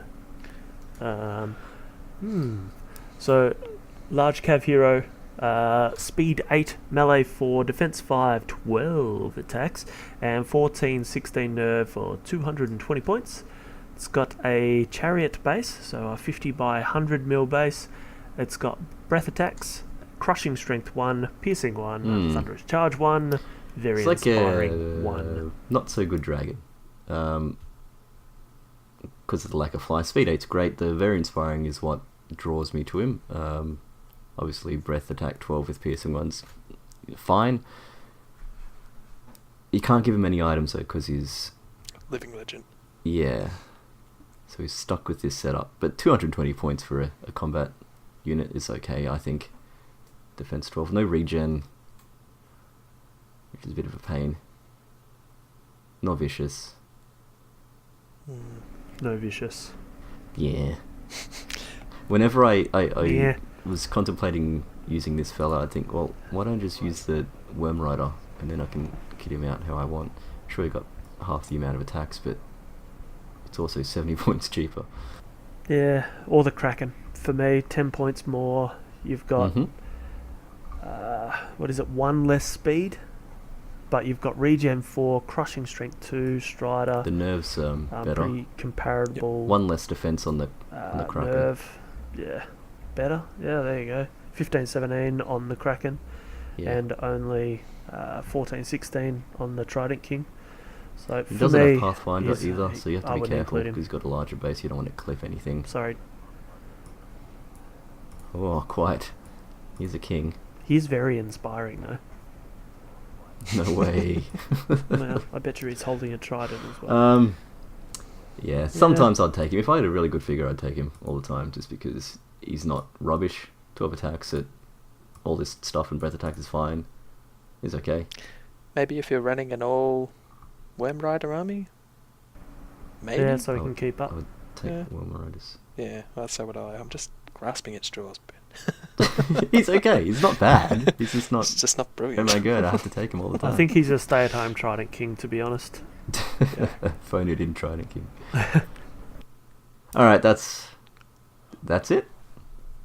Speaker 4: So, large cav hero, speed 8, melee 4, defense 5, 12 attacks, and 14, 16 nerve for 220 points. It's got a chariot base, so a 50 by 100 mil base. It's got breath attacks, crushing strength 1, piercing 1, thunderous charge 1, very inspiring 1.
Speaker 3: Not so good dragon. Because of the lack of fly. Speed 8's great. The very inspiring is what draws me to him. Obviously, breath attack 12 with piercing 1's fine. You can't give him any items though, because he's
Speaker 5: living legend.
Speaker 3: Yeah. So he's stuck with this setup. But 220 points for a combat unit is okay, I think. Defense 12. No regen, which is a bit of a pain. Not vicious.
Speaker 4: No vicious.
Speaker 3: Yeah. Whenever I was contemplating using this fella, I think, well, why don't I just use the Worm Rider and then I can kit him out how I want. Sure, he got half the amount of attacks, but it's also 70 points cheaper.
Speaker 4: Yeah, or the Kraken. For me, 10 points more. You've got, 1 less speed? But you've got regen 4, crushing strength 2, Strider.
Speaker 3: The nerves better.
Speaker 4: Pretty comparable.
Speaker 3: Yep. 1 less defense on the Kraken.
Speaker 4: Nerve, yeah, better. Yeah, there you go. 15, 17 on the Kraken, and only 14, 16 on the Trident King. So
Speaker 3: he doesn't have Pathfinder either, so you have to be careful because he's got a larger base. You don't want to clip anything.
Speaker 4: Sorry.
Speaker 3: Oh, quite. He's a king.
Speaker 4: He's very inspiring, though.
Speaker 3: No way.
Speaker 4: Well, I bet you he's holding a trident as well.
Speaker 3: Yeah, sometimes I'd take him. If I had a really good figure, I'd take him all the time, just because he's not rubbish. 12 attacks at all this stuff and breath attack is fine. He's okay.
Speaker 5: Maybe if you're running an all Worm Rider army? Maybe?
Speaker 4: Yeah, so we can keep up.
Speaker 3: I would take Worm Riders.
Speaker 5: Yeah, well, so would I. I'm just grasping at straws.
Speaker 3: He's okay. He's not bad. He's just not.
Speaker 5: It's just not brilliant.
Speaker 3: Oh my god! I have to take him all the time.
Speaker 4: I think he's a stay-at-home Trident King, to be honest.
Speaker 3: Phone it in, Trident King. All right, that's it.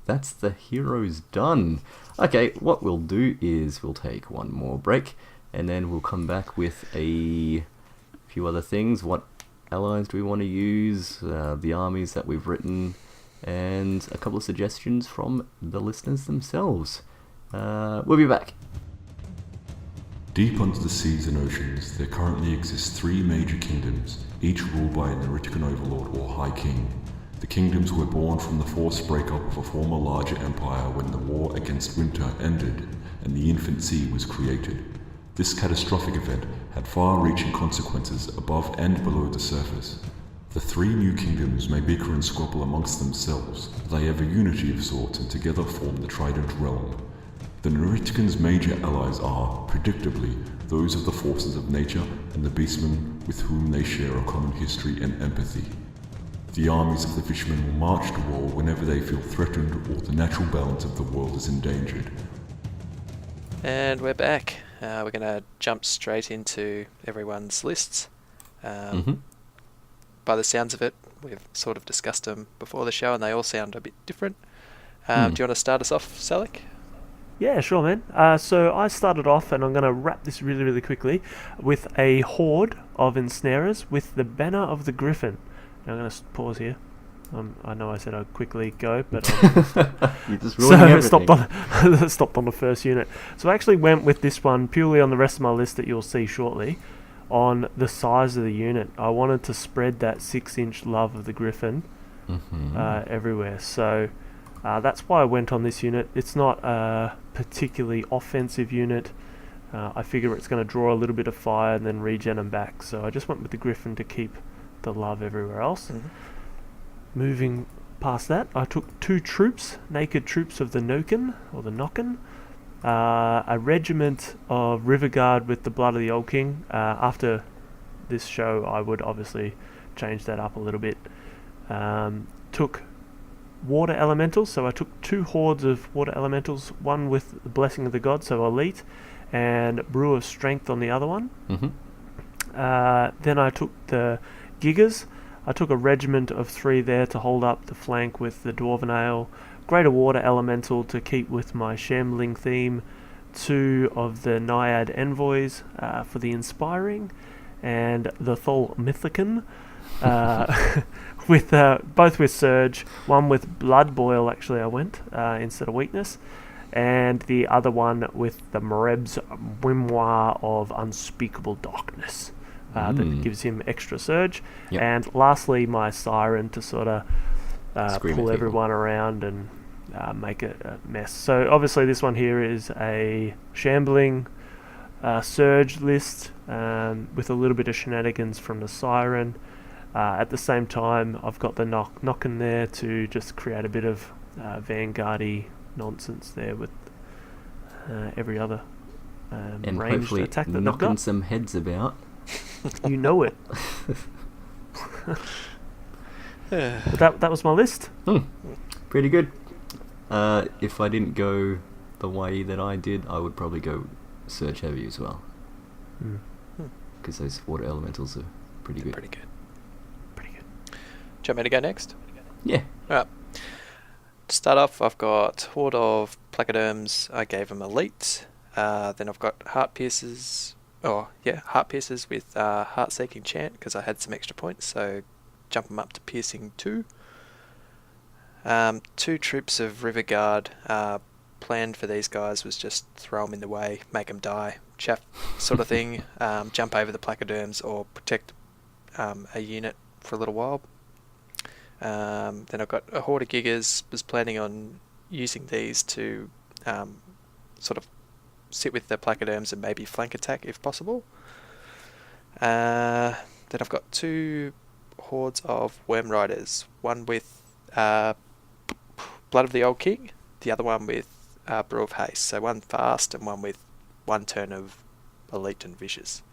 Speaker 3: That's the heroes done. Okay, what we'll do is we'll take one more break, and then we'll come back with a few other things. What allies do we want to use? The armies that we've written. And a couple of suggestions from the listeners themselves. We'll be back.
Speaker 2: Deep under the seas and oceans, there currently exist 3 major kingdoms, each ruled by a Neritican overlord or high king. The kingdoms were born from the forced breakup of a former larger empire when the war against winter ended and the infant sea was created. This catastrophic event had far-reaching consequences above and below the surface. The 3 new kingdoms may bicker and squabble amongst themselves, but they have a unity of sorts and together form the Trident Realm. The Neriticans' major allies are, predictably, those of the forces of nature and the beastmen with whom they share a common history and empathy. The armies of the fishmen will march to war whenever they feel threatened or the natural balance of the world is endangered.
Speaker 5: And we're back. We're going to jump straight into everyone's lists. By the sounds of it, we've sort of discussed them before the show and they all sound a bit different. Do you want to start us off, Selleck?
Speaker 4: Yeah, sure, man. So I started off, and I'm going to wrap this really, really quickly, with a horde of ensnarers with the banner of the Griffin. Now I'm going to pause here. I know I said I'd quickly go, but
Speaker 3: You're just ruining everything.
Speaker 4: stopped on the first unit. So I actually went with this one purely on the rest of my list that you'll see shortly. On the size of the unit, I wanted to spread that 6-inch love of the Griffin everywhere. So that's why I went on this unit. It's not a particularly offensive unit. I figure it's going to draw a little bit of fire and then regen them back. So I just went with the Griffin to keep the love everywhere else. Moving past that, I took 2 troops, naked troops of the Noken, or the Nokken, a regiment of River Guard with the Blood of the Old King. After this show, I would obviously change that up a little bit. Took water elementals, so I took 2 hordes of water elementals, one with the Blessing of the Gods, so elite, and Brew of Strength on the other one. Then I took the Gigas. I took a regiment of 3 there to hold up the flank with the Dwarven Ale, Greater Water Elemental to keep with my Shambling theme, 2 of the Naiad Envoys for the Inspiring, and the Thol Mythicon, with both with Surge, one with Blood Boil actually I went, instead of Weakness, and the other one with the Mereb's Grimoire of Unspeakable Darkness. That gives him extra surge. And lastly, my Siren to sort of pull everyone around and make a mess. So obviously this one here is a shambling surge list with a little bit of shenanigans from the Siren. At the same time, I've got the Nokken there to just create a bit of Vanguard-y nonsense there with every other
Speaker 3: and
Speaker 4: ranged
Speaker 3: hopefully
Speaker 4: attack that they've
Speaker 3: knocking
Speaker 4: got.
Speaker 3: some heads about.
Speaker 4: You know it. But that was my list.
Speaker 3: Pretty good. If I didn't go the way that I did, I would probably go Surge Heavy as well. Because those water elementals are pretty good.
Speaker 5: Pretty good. Do you want me to go next?
Speaker 3: Yeah.
Speaker 5: Alright. To start off, I've got Horde of Placoderms. I gave them elite. Then I've got Heart Piercers with Heart-Seeking Chant because I had some extra points, so jump them up to Piercing 2. 2 troops of River Guard. Planned for these guys was just throw them in the way, make them die, chaff sort of thing. Jump over the Placoderms or protect a unit for a little while. Then I've got a Horde of Gigas. Was planning on using these to sort of sit with the Placoderms and maybe flank attack if possible. Then I've got 2 hordes of Worm Riders, one with Blood of the Old King, the other one with Brew of Haste, so one fast and one with 1 turn of Elite and Vicious.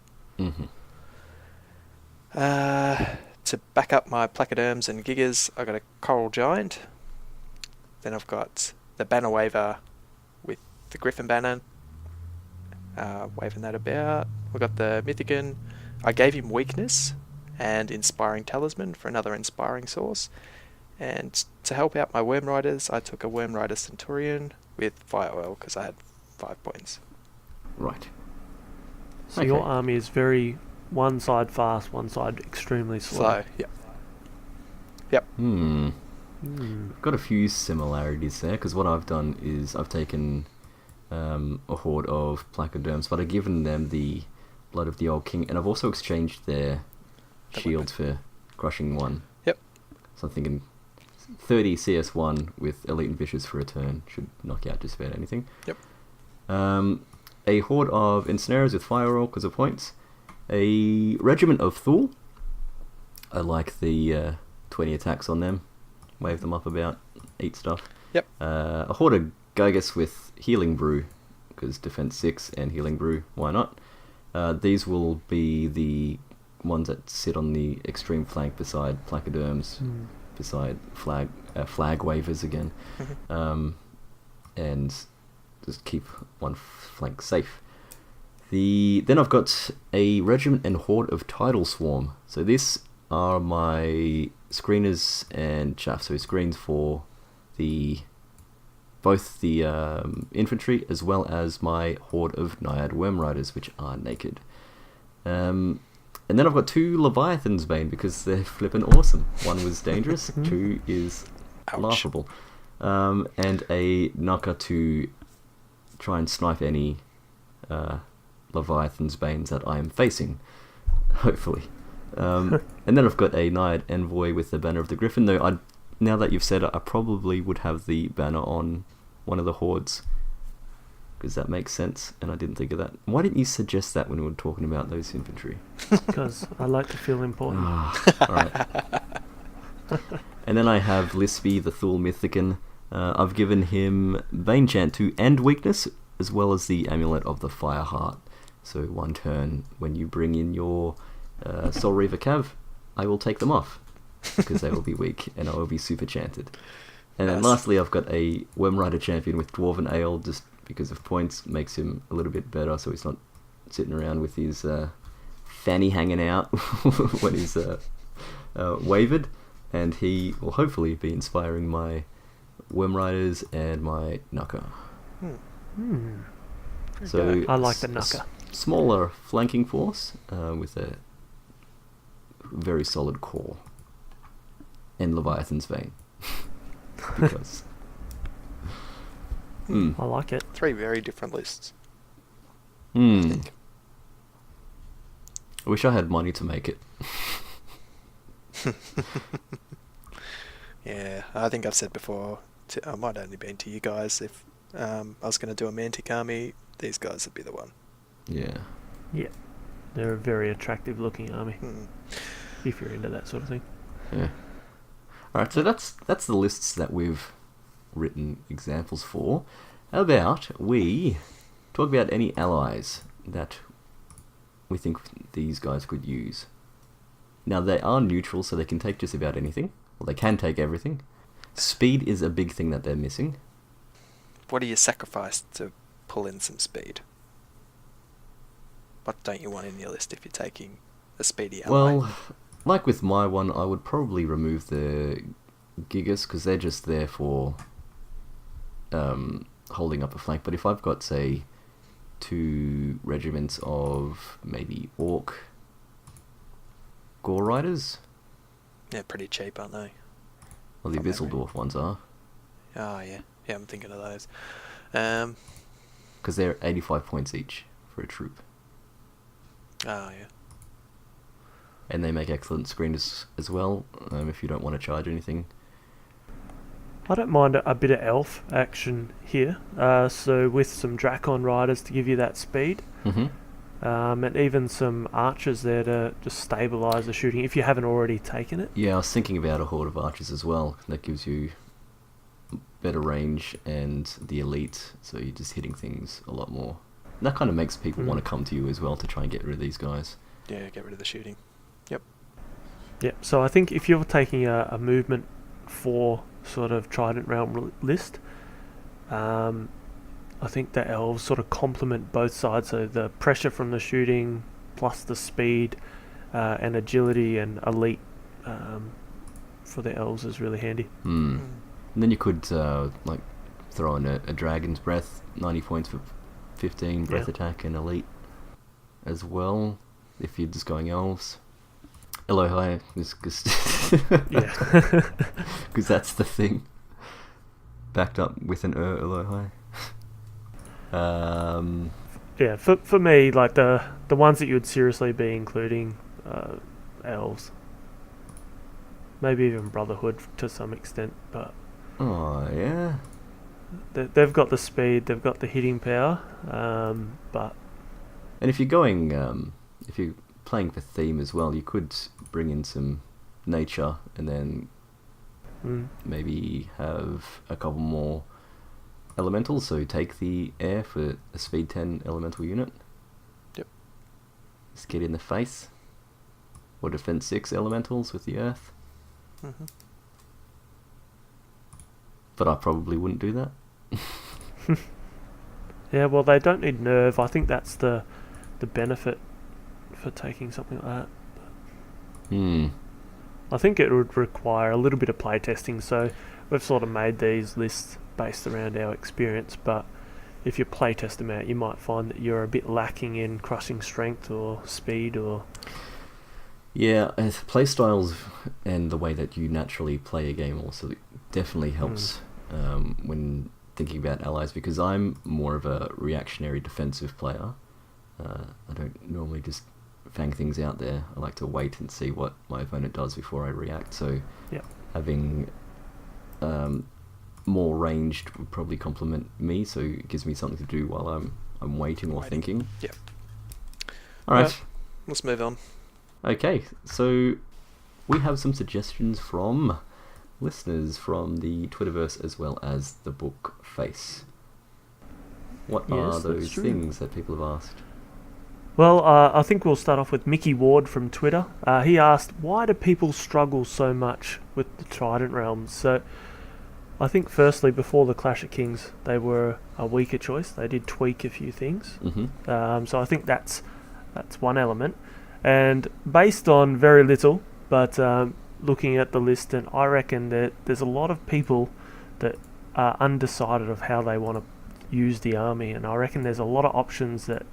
Speaker 5: To back up my Placoderms and Gigas, I've got a Coral Giant. Then I've got the Banner Waver with the Griffin Banner, waving that about. We've got the Mythicon. I gave him Weakness and Inspiring Talisman for another inspiring source. And to help out my Worm Riders, I took a Worm Rider Centurion with Fire Oil because I had 5 points.
Speaker 3: Right.
Speaker 4: So your army is very one side fast, one side extremely slow.
Speaker 5: Yep.
Speaker 3: Got a few similarities there because what I've done is I've taken a horde of Placoderms, but I've given them the Blood of the Old King, and I've also exchanged their shields for Crushing 1.
Speaker 5: Yep.
Speaker 3: So I'm thinking 30 CS1 with Elite and Vicious for a turn should knock out just about anything.
Speaker 5: Yep.
Speaker 3: A horde of Ensnarers with Fire Roll because of points. A regiment of Thule. I like the 20 attacks on them. Wave them up about, eat stuff.
Speaker 5: Yep.
Speaker 3: A horde of Gygas with Healing Brew because defense 6 and Healing Brew, why not? These will be the ones that sit on the extreme flank beside Placoderms, beside flag wavers again, and just keep one flank safe. Then I've got a regiment and horde of Tidal Swarm. So these are my screeners and chaff. So screens for the both the infantry as well as my horde of Naiad Worm Riders, which are naked. And then I've got 2 Leviathan's Bane because they're flippin' awesome. 1 was dangerous, 2 is laughable. And a Nuka to try and snipe any Leviathan's Banes that I am facing, hopefully. And then I've got a Naiad Envoy with the Banner of the Griffin, though now that you've said it, I probably would have the banner on one of the hordes, because that makes sense, and I didn't think of that. Why didn't you suggest that when we were talking about those infantry?
Speaker 4: Because I like to feel important.
Speaker 3: Alright. And then I have Lispy, the Thule Mythicon. I've given him Bane Chant 2 and Weakness, as well as the Amulet of the Fire Heart. So 1 turn, when you bring in your Soul Reaver Cav, I will take them off, because they will be weak, and I will be super chanted. And then lastly, I've got a Worm Rider champion with Dwarven Ale, just because of points, makes him a little bit better, so he's not sitting around with his fanny hanging out when he's wavered, and he will hopefully be inspiring my Worm Riders and my Nuka. So
Speaker 4: I like the Nuka.
Speaker 3: Smaller flanking force with a very solid core, and Leviathan's Vein. Because
Speaker 4: I like it.
Speaker 5: 3 very different lists.
Speaker 3: I wish I had money to make it.
Speaker 5: Yeah, I think I've said before, I might only been to you guys, if I was going to do a Mantic army, these guys would be the one.
Speaker 3: Yeah.
Speaker 4: Yeah. They're a very attractive looking army. If you're into that sort of thing.
Speaker 3: Yeah. Alright, so that's the lists that we've written examples for. How about we talk about any allies that we think these guys could use? Now, they are neutral, so they can take just about anything. Well, they can take everything. Speed is a big thing that they're missing.
Speaker 5: What do you sacrifice to pull in some speed? What don't you want in your list if you're taking a speedy ally?
Speaker 3: Well, like with my one, I would probably remove the Gigas, because they're just there for holding up a flank. But if I've got, say, 2 regiments of maybe Orc Gore Riders...
Speaker 5: They're pretty cheap, aren't they?
Speaker 3: Well, the
Speaker 5: From
Speaker 3: Abyssal
Speaker 5: memory.
Speaker 3: Dwarf ones are.
Speaker 5: Oh, yeah. Yeah, I'm thinking of those.
Speaker 3: Because they're 85 points each for a troop.
Speaker 5: Oh, yeah.
Speaker 3: And they make excellent screens as well, if you don't want to charge anything.
Speaker 4: I don't mind a bit of elf action here. So with some Drakon riders to give you that speed. And even some archers there to just stabilise the shooting if you haven't already taken it.
Speaker 3: Yeah, I was thinking about a horde of archers as well. That gives you better range and the elite, so you're just hitting things a lot more. And that kind of makes people want to come to you as well to try and get rid of these guys.
Speaker 5: Yeah, get rid of the shooting. Yep.
Speaker 4: Yep, so I think if you're taking a movement for sort of Trident Realm list, I think the elves sort of complement both sides, so the pressure from the shooting plus the speed and agility and elite for the elves is really handy.
Speaker 3: And then you could like throw in a Dragon's Breath, 90 points for 15 breath attack and elite as well, if you're just going elves. Elohai is just
Speaker 4: Yeah.
Speaker 3: because that's the thing. Backed up with an Elohai.
Speaker 4: Yeah, for me, like the ones that you would seriously be including elves. Maybe even Brotherhood to some extent, but
Speaker 3: Oh yeah.
Speaker 4: they've got the speed, they've got the hitting power, but
Speaker 3: And if you're going, if you're playing for theme as well, you could bring in some nature and then maybe have a couple more elementals. So take the air for a speed 10 elemental unit.
Speaker 5: Yep.
Speaker 3: Just get in the face. Or defense 6 elementals with the earth. But I probably wouldn't do that.
Speaker 4: yeah, well, they don't need nerve. I think that's the benefit for taking something like that. I think it would require a little bit of playtesting, so we've sort of made these lists based around our experience, but if you playtest them out, you might find that you're a bit lacking in crushing strength or speed or...
Speaker 3: Yeah, playstyles and the way that you naturally play a game also definitely helps when thinking about allies, because I'm more of a reactionary defensive player. I don't normally just fang things out there. I like to wait and see what my opponent does before I react, so having more ranged would probably complement me, so it gives me something to do while I'm waiting or thinking.
Speaker 5: Yep.
Speaker 3: Alright.
Speaker 5: Let's move on.
Speaker 3: Okay, so we have some suggestions from listeners from the Twitterverse as well as the book face. What are those things that people have asked?
Speaker 4: Well, I think we'll start off with Mickey Ward from Twitter. He asked, why do people struggle so much with the Trident Realms? So I think firstly, before the Clash of Kings, they were a weaker choice. They did tweak a few things. So I think that's one element. And based on very little, but looking at the list, and I reckon that there's a lot of people that are undecided of how they want to use the army, and I reckon there's a lot of options that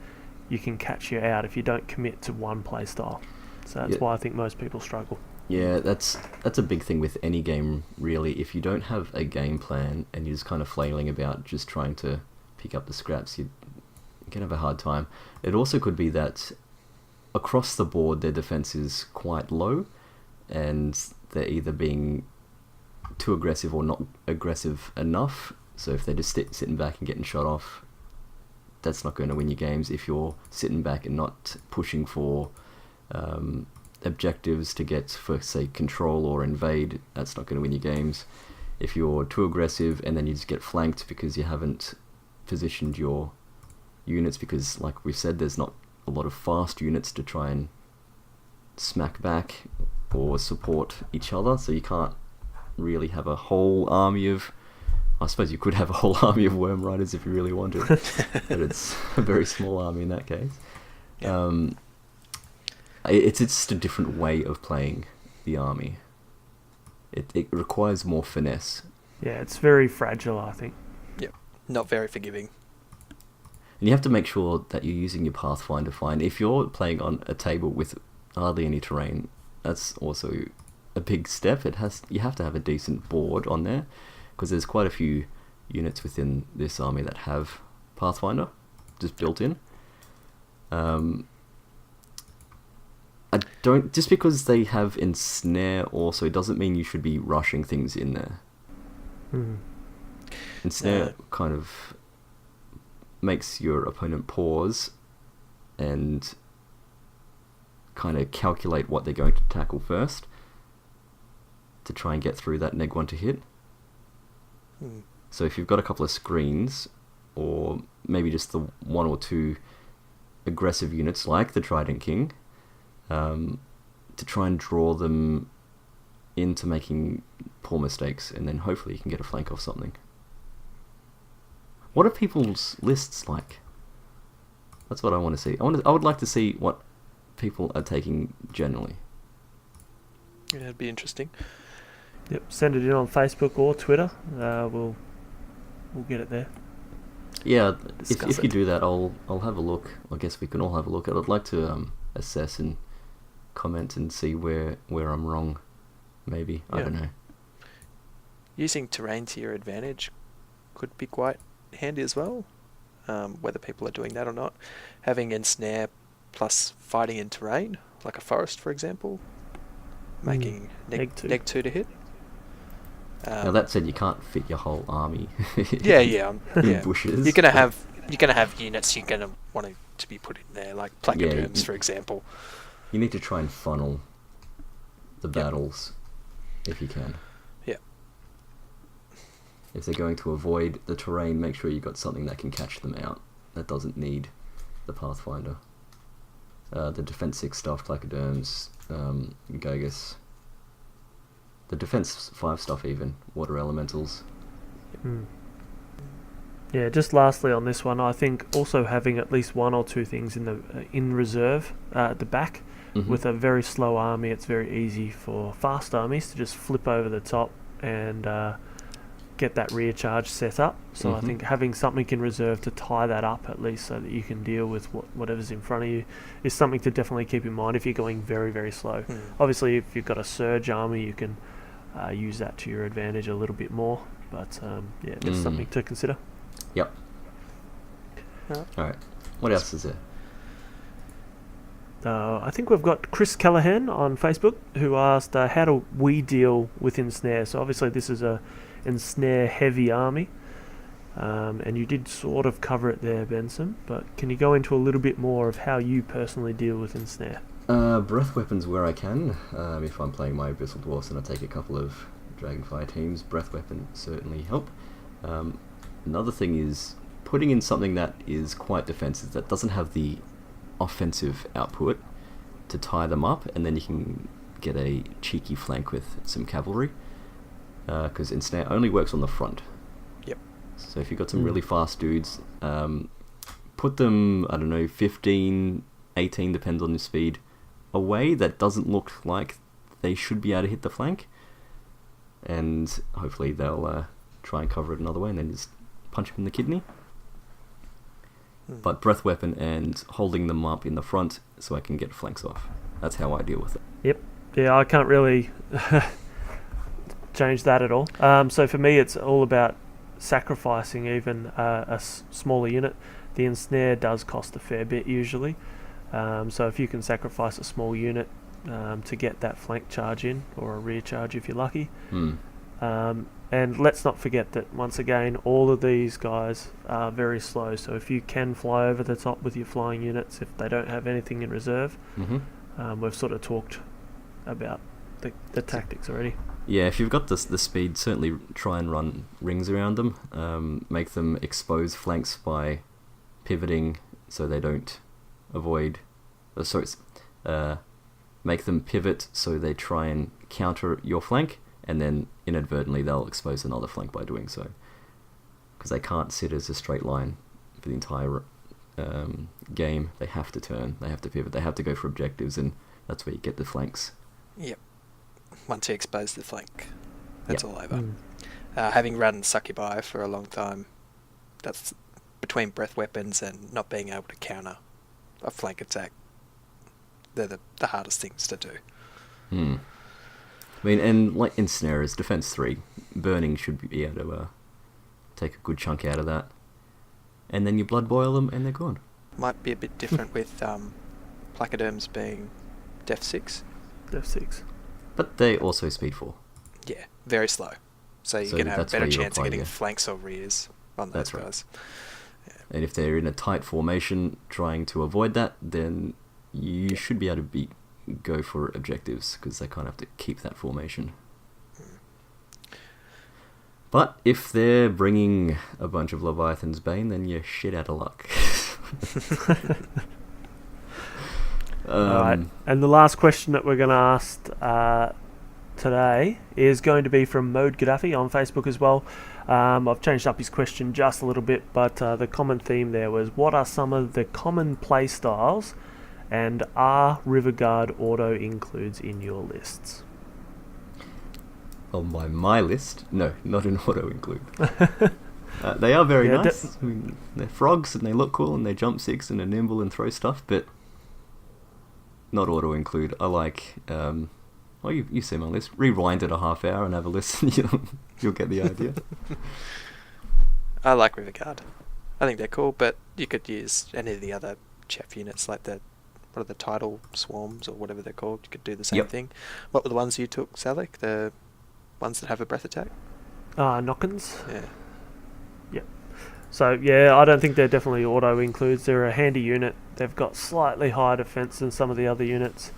Speaker 4: you can catch you out if you don't commit to one play style. So that's why I think most people struggle. Yeah,
Speaker 3: that's a big thing with any game, really. If you don't have a game plan and you're just kind of flailing about just trying to pick up the scraps, you can have a hard time. It also could be that across the board their defense is quite low, and they're either being too aggressive or not aggressive enough. So if they're just sitting back and getting shot off, that's not going to win you games. If you're sitting back and not pushing for objectives to get, for say, control or invade, that's not going to win you games. If you're too aggressive and then you just get flanked because you haven't positioned your units, because like we said, there's not a lot of fast units to try and smack back or support each other, so you can't really have a whole army of... I suppose you could have a whole army of Worm Riders if you really wanted, but it's a very small army in that case. It's just a different way of playing the army. It requires more finesse.
Speaker 4: Yeah, it's very fragile, I think.
Speaker 5: Yep, not very forgiving.
Speaker 3: And you have to make sure that you're using your Pathfinder fine. If you're playing on a table with hardly any terrain, that's also a big step. You have to have a decent board on there, because there's quite a few units within this army that have Pathfinder just built in. Just because they have Ensnare also doesn't mean you should be rushing things in there. Ensnare kind of makes your opponent pause and kind of calculate what they're going to tackle first to try and get through that neg 1 to hit. So if you've got a couple of screens, or maybe just the one or two aggressive units like the Trident King, to try and draw them into making poor mistakes, and then hopefully you can get a flank off something. What are people's lists like? That's what I want to see. I would like to see what people are taking generally.
Speaker 5: Yeah, it'd be interesting.
Speaker 4: Yep, send it in on Facebook or Twitter. We'll get it there.
Speaker 3: Yeah, if you do that, I'll have a look. I guess we can all have a look. I'd like to assess and comment and see where I'm wrong. Maybe I don't know.
Speaker 5: Using terrain to your advantage could be quite handy as well. Whether people are doing that or not, having ensnare plus fighting in terrain, like a forest, for example, making neg 2 to hit.
Speaker 3: Now that said, you can't fit your whole army.
Speaker 5: in
Speaker 3: bushes.
Speaker 5: You're gonna have units you're gonna want to be put in there, like placoderms, for example.
Speaker 3: You need to try and funnel the battles if you can.
Speaker 5: Yeah.
Speaker 3: If they're going to avoid the terrain, make sure you've got something that can catch them out. That doesn't need the Pathfinder. The Defense 6 stuff, placoderms, Gygus. The Defense 5 stuff even, Water Elementals.
Speaker 4: Yeah, just lastly on this one, I think also having at least one or two things in reserve at the back. With a very slow army, it's very easy for fast armies to just flip over the top and get that rear charge set up. So I
Speaker 3: Mhm.
Speaker 4: think having something in reserve to tie that up at least, so that you can deal with whatever's in front of you, is something to definitely keep in mind if you're going very, very slow. Obviously, if you've got a surge army, you can use that to your advantage a little bit more. But yeah, just something to consider.
Speaker 3: Yep.
Speaker 5: Alright.
Speaker 3: Alright. What else is there?
Speaker 4: I think we've got Chris Callahan on Facebook who asked, how do we deal with ensnare? So obviously this is a ensnare heavy army, and you did sort of cover it there, Benson, but can you go into a little bit more of how you personally deal with ensnare?
Speaker 3: Breath weapons where I can. If I'm playing my Abyssal Dwarfs and I take a couple of Dragonfire teams, breath weapon certainly help. Another thing is putting in something that is quite defensive, that doesn't have the offensive output, to tie them up, and then you can get a cheeky flank with some cavalry, because ensnare only works on the front.
Speaker 5: Yep.
Speaker 3: So if you've got some really fast dudes, put them, I don't know, 15, 18, depends on your speed, away that doesn't look like they should be able to hit the flank, and hopefully they'll try and cover it another way and then just punch them in the kidney. But breath weapon and holding them up in the front so I can get flanks off. That's how I deal with it.
Speaker 4: Yep. Yeah, I can't really change that at all. So for me, it's all about sacrificing even a smaller unit. The ensnare does cost a fair bit usually. So if you can sacrifice a small unit to get that flank charge in, or a rear charge if you're lucky. And let's not forget that, once again, all of these guys are very slow. So if you can fly over the top with your flying units, if they don't have anything in reserve, we've sort of talked about the tactics already.
Speaker 3: Yeah, if you've got the speed, certainly try and run rings around them. Make them expose flanks by pivoting so they don't avoid... make them pivot so they try and counter your flank, and then inadvertently they'll expose another flank by doing so. Because they can't sit as a straight line for the entire game. They have to turn, they have to pivot, they have to go for objectives, and that's where you get the flanks.
Speaker 5: Yep. Once you expose the flank, that's all over. Having run Succubi for a long time, that's between breath weapons and not being able to counter a flank attack. They're the hardest things to do.
Speaker 3: I mean, and like ensnare is defense 3. Burning should be able to take a good chunk out of that. And then you blood boil them and they're gone.
Speaker 5: Might be a bit different with placoderms being def 6.
Speaker 4: Def 6.
Speaker 3: But they also speed 4.
Speaker 5: Yeah, very slow. So you're going to have a
Speaker 3: that's
Speaker 5: better
Speaker 3: where you
Speaker 5: chance of
Speaker 3: apply,
Speaker 5: getting flanks or rears on those
Speaker 3: That's right.
Speaker 5: guys.
Speaker 3: And if they're in a tight formation trying to avoid that, then you should be able to go for objectives, because they kind of have to keep that formation. But if they're bringing a bunch of Leviathan's Bane, then you're shit out of luck.
Speaker 4: Alright, and the last question that we're going to ask today is going to be from Mode Gaddafi on Facebook as well. I've changed up his question just a little bit, but the common theme there was, what are some of the common play styles, and are Riverguard auto includes in your lists?
Speaker 3: On my list, no, not an auto include. They are very nice. I mean, they're frogs and they look cool and they jump 6 and are nimble and throw stuff, but not auto include. I like, well, you see my list. Rewind it a half hour and have a listen. You'll get the idea.
Speaker 5: I like Riverguard. I think they're cool, but you could use any of the other chaff units, like the tidal swarms or whatever they're called. You could do the same thing. What were the ones you took, Salik? The ones that have a breath attack?
Speaker 4: Knockins.
Speaker 5: Yeah.
Speaker 4: Yep. So yeah, I don't think they're definitely auto includes. They're a handy unit. They've got slightly higher defense than some of the other units.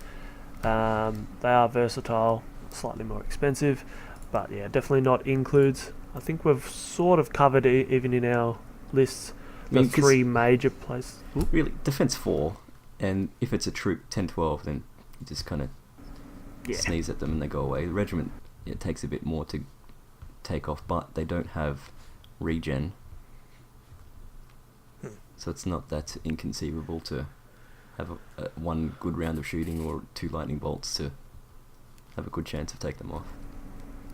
Speaker 4: They are versatile, slightly more expensive, but yeah, definitely not includes. I think we've sort of covered it even in our lists. The 3 major places.
Speaker 3: Really, defense 4, and if it's a troop 10-12, then you just kind of sneeze at them and they go away. The regiment, it takes a bit more to take off, but they don't have regen, so it's not that inconceivable to have one good round of shooting or 2 lightning bolts to have a good chance of taking them off.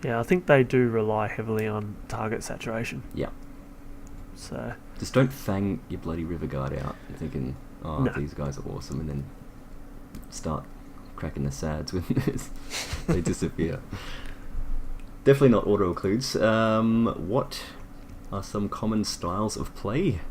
Speaker 4: Yeah, I think they do rely heavily on target saturation.
Speaker 3: Yeah.
Speaker 4: So
Speaker 3: Just don't fang your bloody River Guard out and thinking, oh,
Speaker 4: No.
Speaker 3: these guys are awesome, and then start cracking the sads when they disappear. Definitely not auto occludes. What are some common styles of play?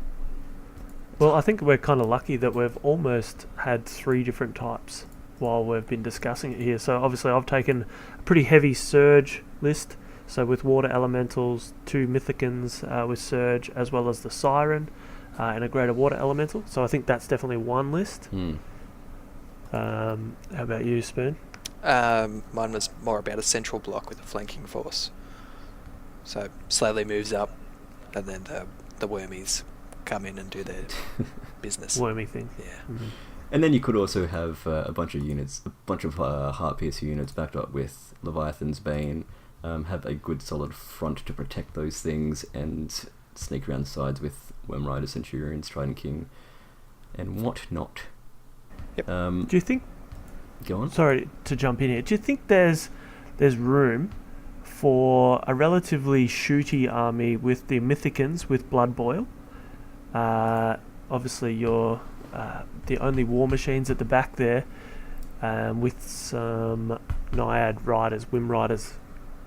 Speaker 4: well, I think we're kind of lucky that we've almost had 3 different types while we've been discussing it here. So obviously I've taken a pretty heavy Surge list, so with water elementals, 2 Mythicans with Surge, as well as the Siren and a greater water elemental. So I think that's definitely one list. How about you, Spoon?
Speaker 5: Mine was more about a central block with a flanking force. So slowly moves up, and then the wormies come in and do their business.
Speaker 4: Wormy thing.
Speaker 5: Yeah.
Speaker 4: Mhm.
Speaker 3: And then you could also have a bunch of units, a bunch of Heart Piercer units backed up with Leviathan's Bane, have a good solid front to protect those things, and sneak around the sides with Wainwright, Centurions, Trident King, and whatnot.
Speaker 5: Yep.
Speaker 4: Do you think?
Speaker 3: Go on.
Speaker 4: Sorry to jump in here. Do you think there's room for a relatively shooty army with the Mythicans with Blood Boil? Obviously, you're the only war machines at the back there, with some Naiad riders, Whim riders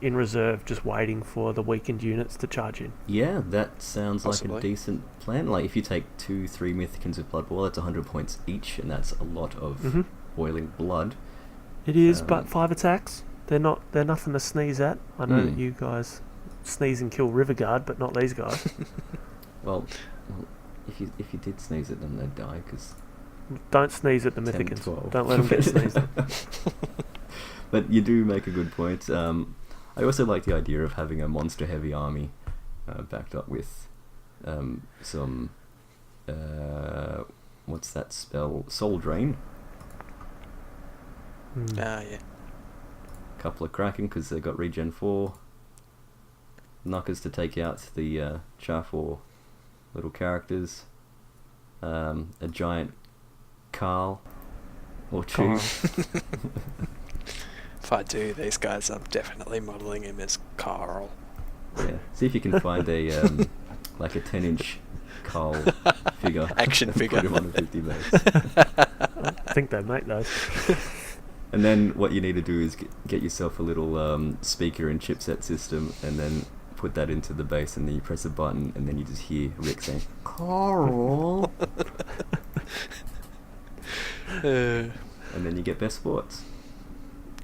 Speaker 4: in reserve, just waiting for the weakened units to charge in.
Speaker 3: Yeah, that sounds
Speaker 5: Possibly.
Speaker 3: like a decent plan. Like, if you take 2-3 Mythicans with Blood Boil, that's 100 points each, and that's a lot of
Speaker 4: Mhm.
Speaker 3: boiling blood.
Speaker 4: It is,
Speaker 3: Um,
Speaker 4: but 5 attacks. They're nothing to sneeze at. I know that you guys sneeze and kill Riverguard, but not these guys.
Speaker 3: Well, if you did sneeze at them, they'd die, because...
Speaker 4: Don't sneeze at the
Speaker 3: 10,
Speaker 4: Mythicans.
Speaker 3: 12.
Speaker 4: Don't let them get sneezed at.
Speaker 3: But you do make a good point. I also like the idea of having a monster-heavy army backed up with some... what's that spell? Soul Drain.
Speaker 5: Yeah.
Speaker 3: Couple of Kraken, because they've got regen 4. Knockers to take out the Char 4 little characters. A giant Carl or 2.
Speaker 4: Carl.
Speaker 5: If I do these guys, I'm definitely modelling him as Carl.
Speaker 3: Yeah. See if you can find a like a 10-inch Carl figure.
Speaker 5: Action figure.
Speaker 3: Put him on a 50 base.
Speaker 4: I think they make those.
Speaker 3: And then what you need to do is get yourself a little speaker and chipset system, and then put that into the base, and then you press a button, and then you just hear Rick saying, "Carl," and then you get best sports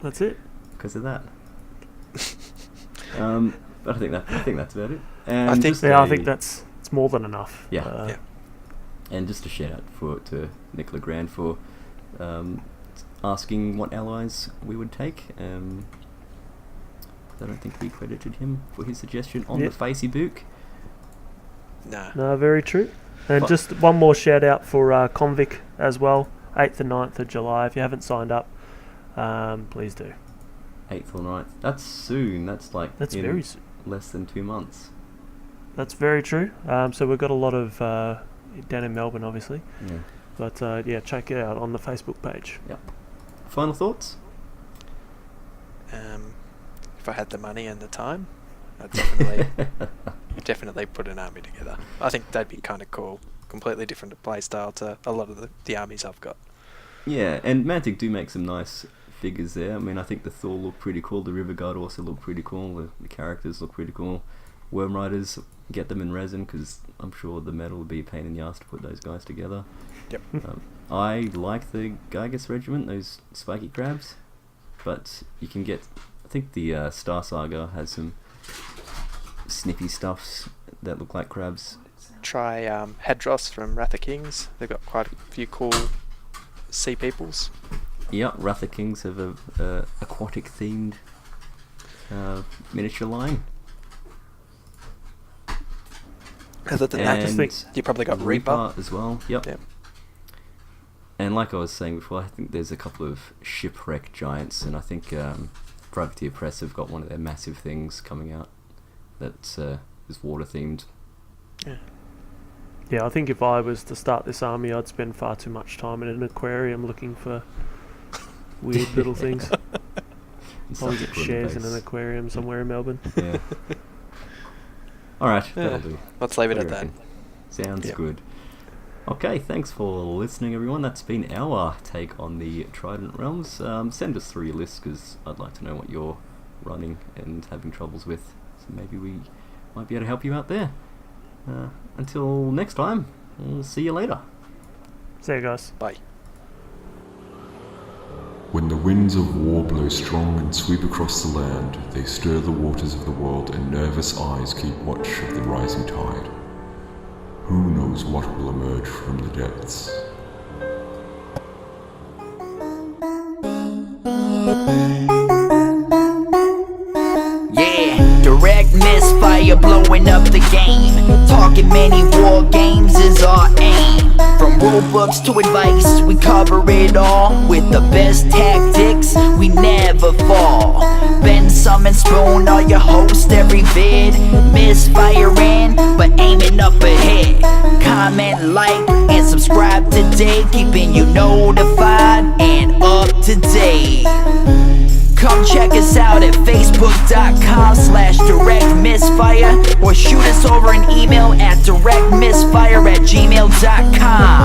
Speaker 4: That's it.
Speaker 3: because of that. But I think that's about it. And
Speaker 5: I think-
Speaker 3: just
Speaker 4: Yeah, I
Speaker 3: a-
Speaker 4: think it's more than enough.
Speaker 3: Yeah.
Speaker 5: Yeah.
Speaker 3: And just a shout out to Nicola Grand for asking what allies we would take. I don't think we credited him for his suggestion on
Speaker 4: Yep.
Speaker 3: the Facebook.
Speaker 5: Nah.
Speaker 4: No, very true. And
Speaker 3: But-
Speaker 4: just one more shout out for Convic as well. 8th and 9th of July. If you haven't signed up, please do.
Speaker 3: 8th or 9th. That's soon. That's like
Speaker 4: That's
Speaker 3: in
Speaker 4: very soon.
Speaker 3: less than 2 months.
Speaker 4: That's very true. So we've got a lot of down in Melbourne, obviously.
Speaker 3: Yeah.
Speaker 4: But yeah, check it out on the Facebook page.
Speaker 3: Final thoughts?
Speaker 5: If I had the money and the time, I'd definitely put an army together. I think that'd be kind of cool. Completely different play style to a lot of the armies I've got.
Speaker 3: Yeah, and Mantic do make some nice figures there. I mean, I think the Thor look pretty cool. The River Guard also look pretty cool. The characters look pretty cool. Worm Riders, get them in resin, because I'm sure the metal would be a pain in the ass to put those guys together.
Speaker 5: Yep.
Speaker 3: I like the Gygas Regiment, those spiky crabs, but you can get... I think the Star Saga has some snippy stuffs that look like crabs.
Speaker 5: Try Hadros from Wrath of Kings. They've got quite a few cool sea peoples.
Speaker 3: Yeah, Wrath of Kings have a aquatic themed miniature line.
Speaker 5: Other than
Speaker 4: I
Speaker 5: that,
Speaker 4: just think
Speaker 5: you probably got Reaper.
Speaker 3: as well. Yep.
Speaker 5: Yep.
Speaker 3: And like I was saying before, I think there's a couple of shipwreck giants, and I think Privateer Press have got one of their massive things coming out that is water themed.
Speaker 4: Yeah, I think if I was to start this army, I'd spend far too much time in an aquarium looking for weird little things. Probably get
Speaker 3: subsequent
Speaker 4: shares in
Speaker 3: base.
Speaker 4: an aquarium somewhere in Melbourne.
Speaker 3: Yeah. Alright, that'll do.
Speaker 5: Let's leave it
Speaker 3: What
Speaker 5: at
Speaker 3: do you
Speaker 5: that.
Speaker 3: reckon? Sounds
Speaker 5: Yep.
Speaker 3: good. Okay, thanks for listening, everyone. That's been our take on the Trident Realms. Send us through your list, because I'd like to know what you're running and having troubles with. So maybe we might be able to help you out there. Until next time, we'll see you later.
Speaker 4: See you guys.
Speaker 5: Bye.
Speaker 2: When the winds of war blow strong and sweep across the land, they stir the waters of the world, and nervous eyes keep watch of the rising tide. Who knows what will emerge from the depths?
Speaker 1: Yeah, direct misfire blowing up the game. Talking many war games is our aim. From rulebooks to advice, we cover it all. With the best tactics, we never fall. Ben, Summon, Spoon are your host every vid. Misfiring, but aiming up ahead. Comment, like, and subscribe today, keeping you notified and up to date. Come check us out at facebook.com/directmisfire, or shoot us over an email at directmisfire@gmail.com.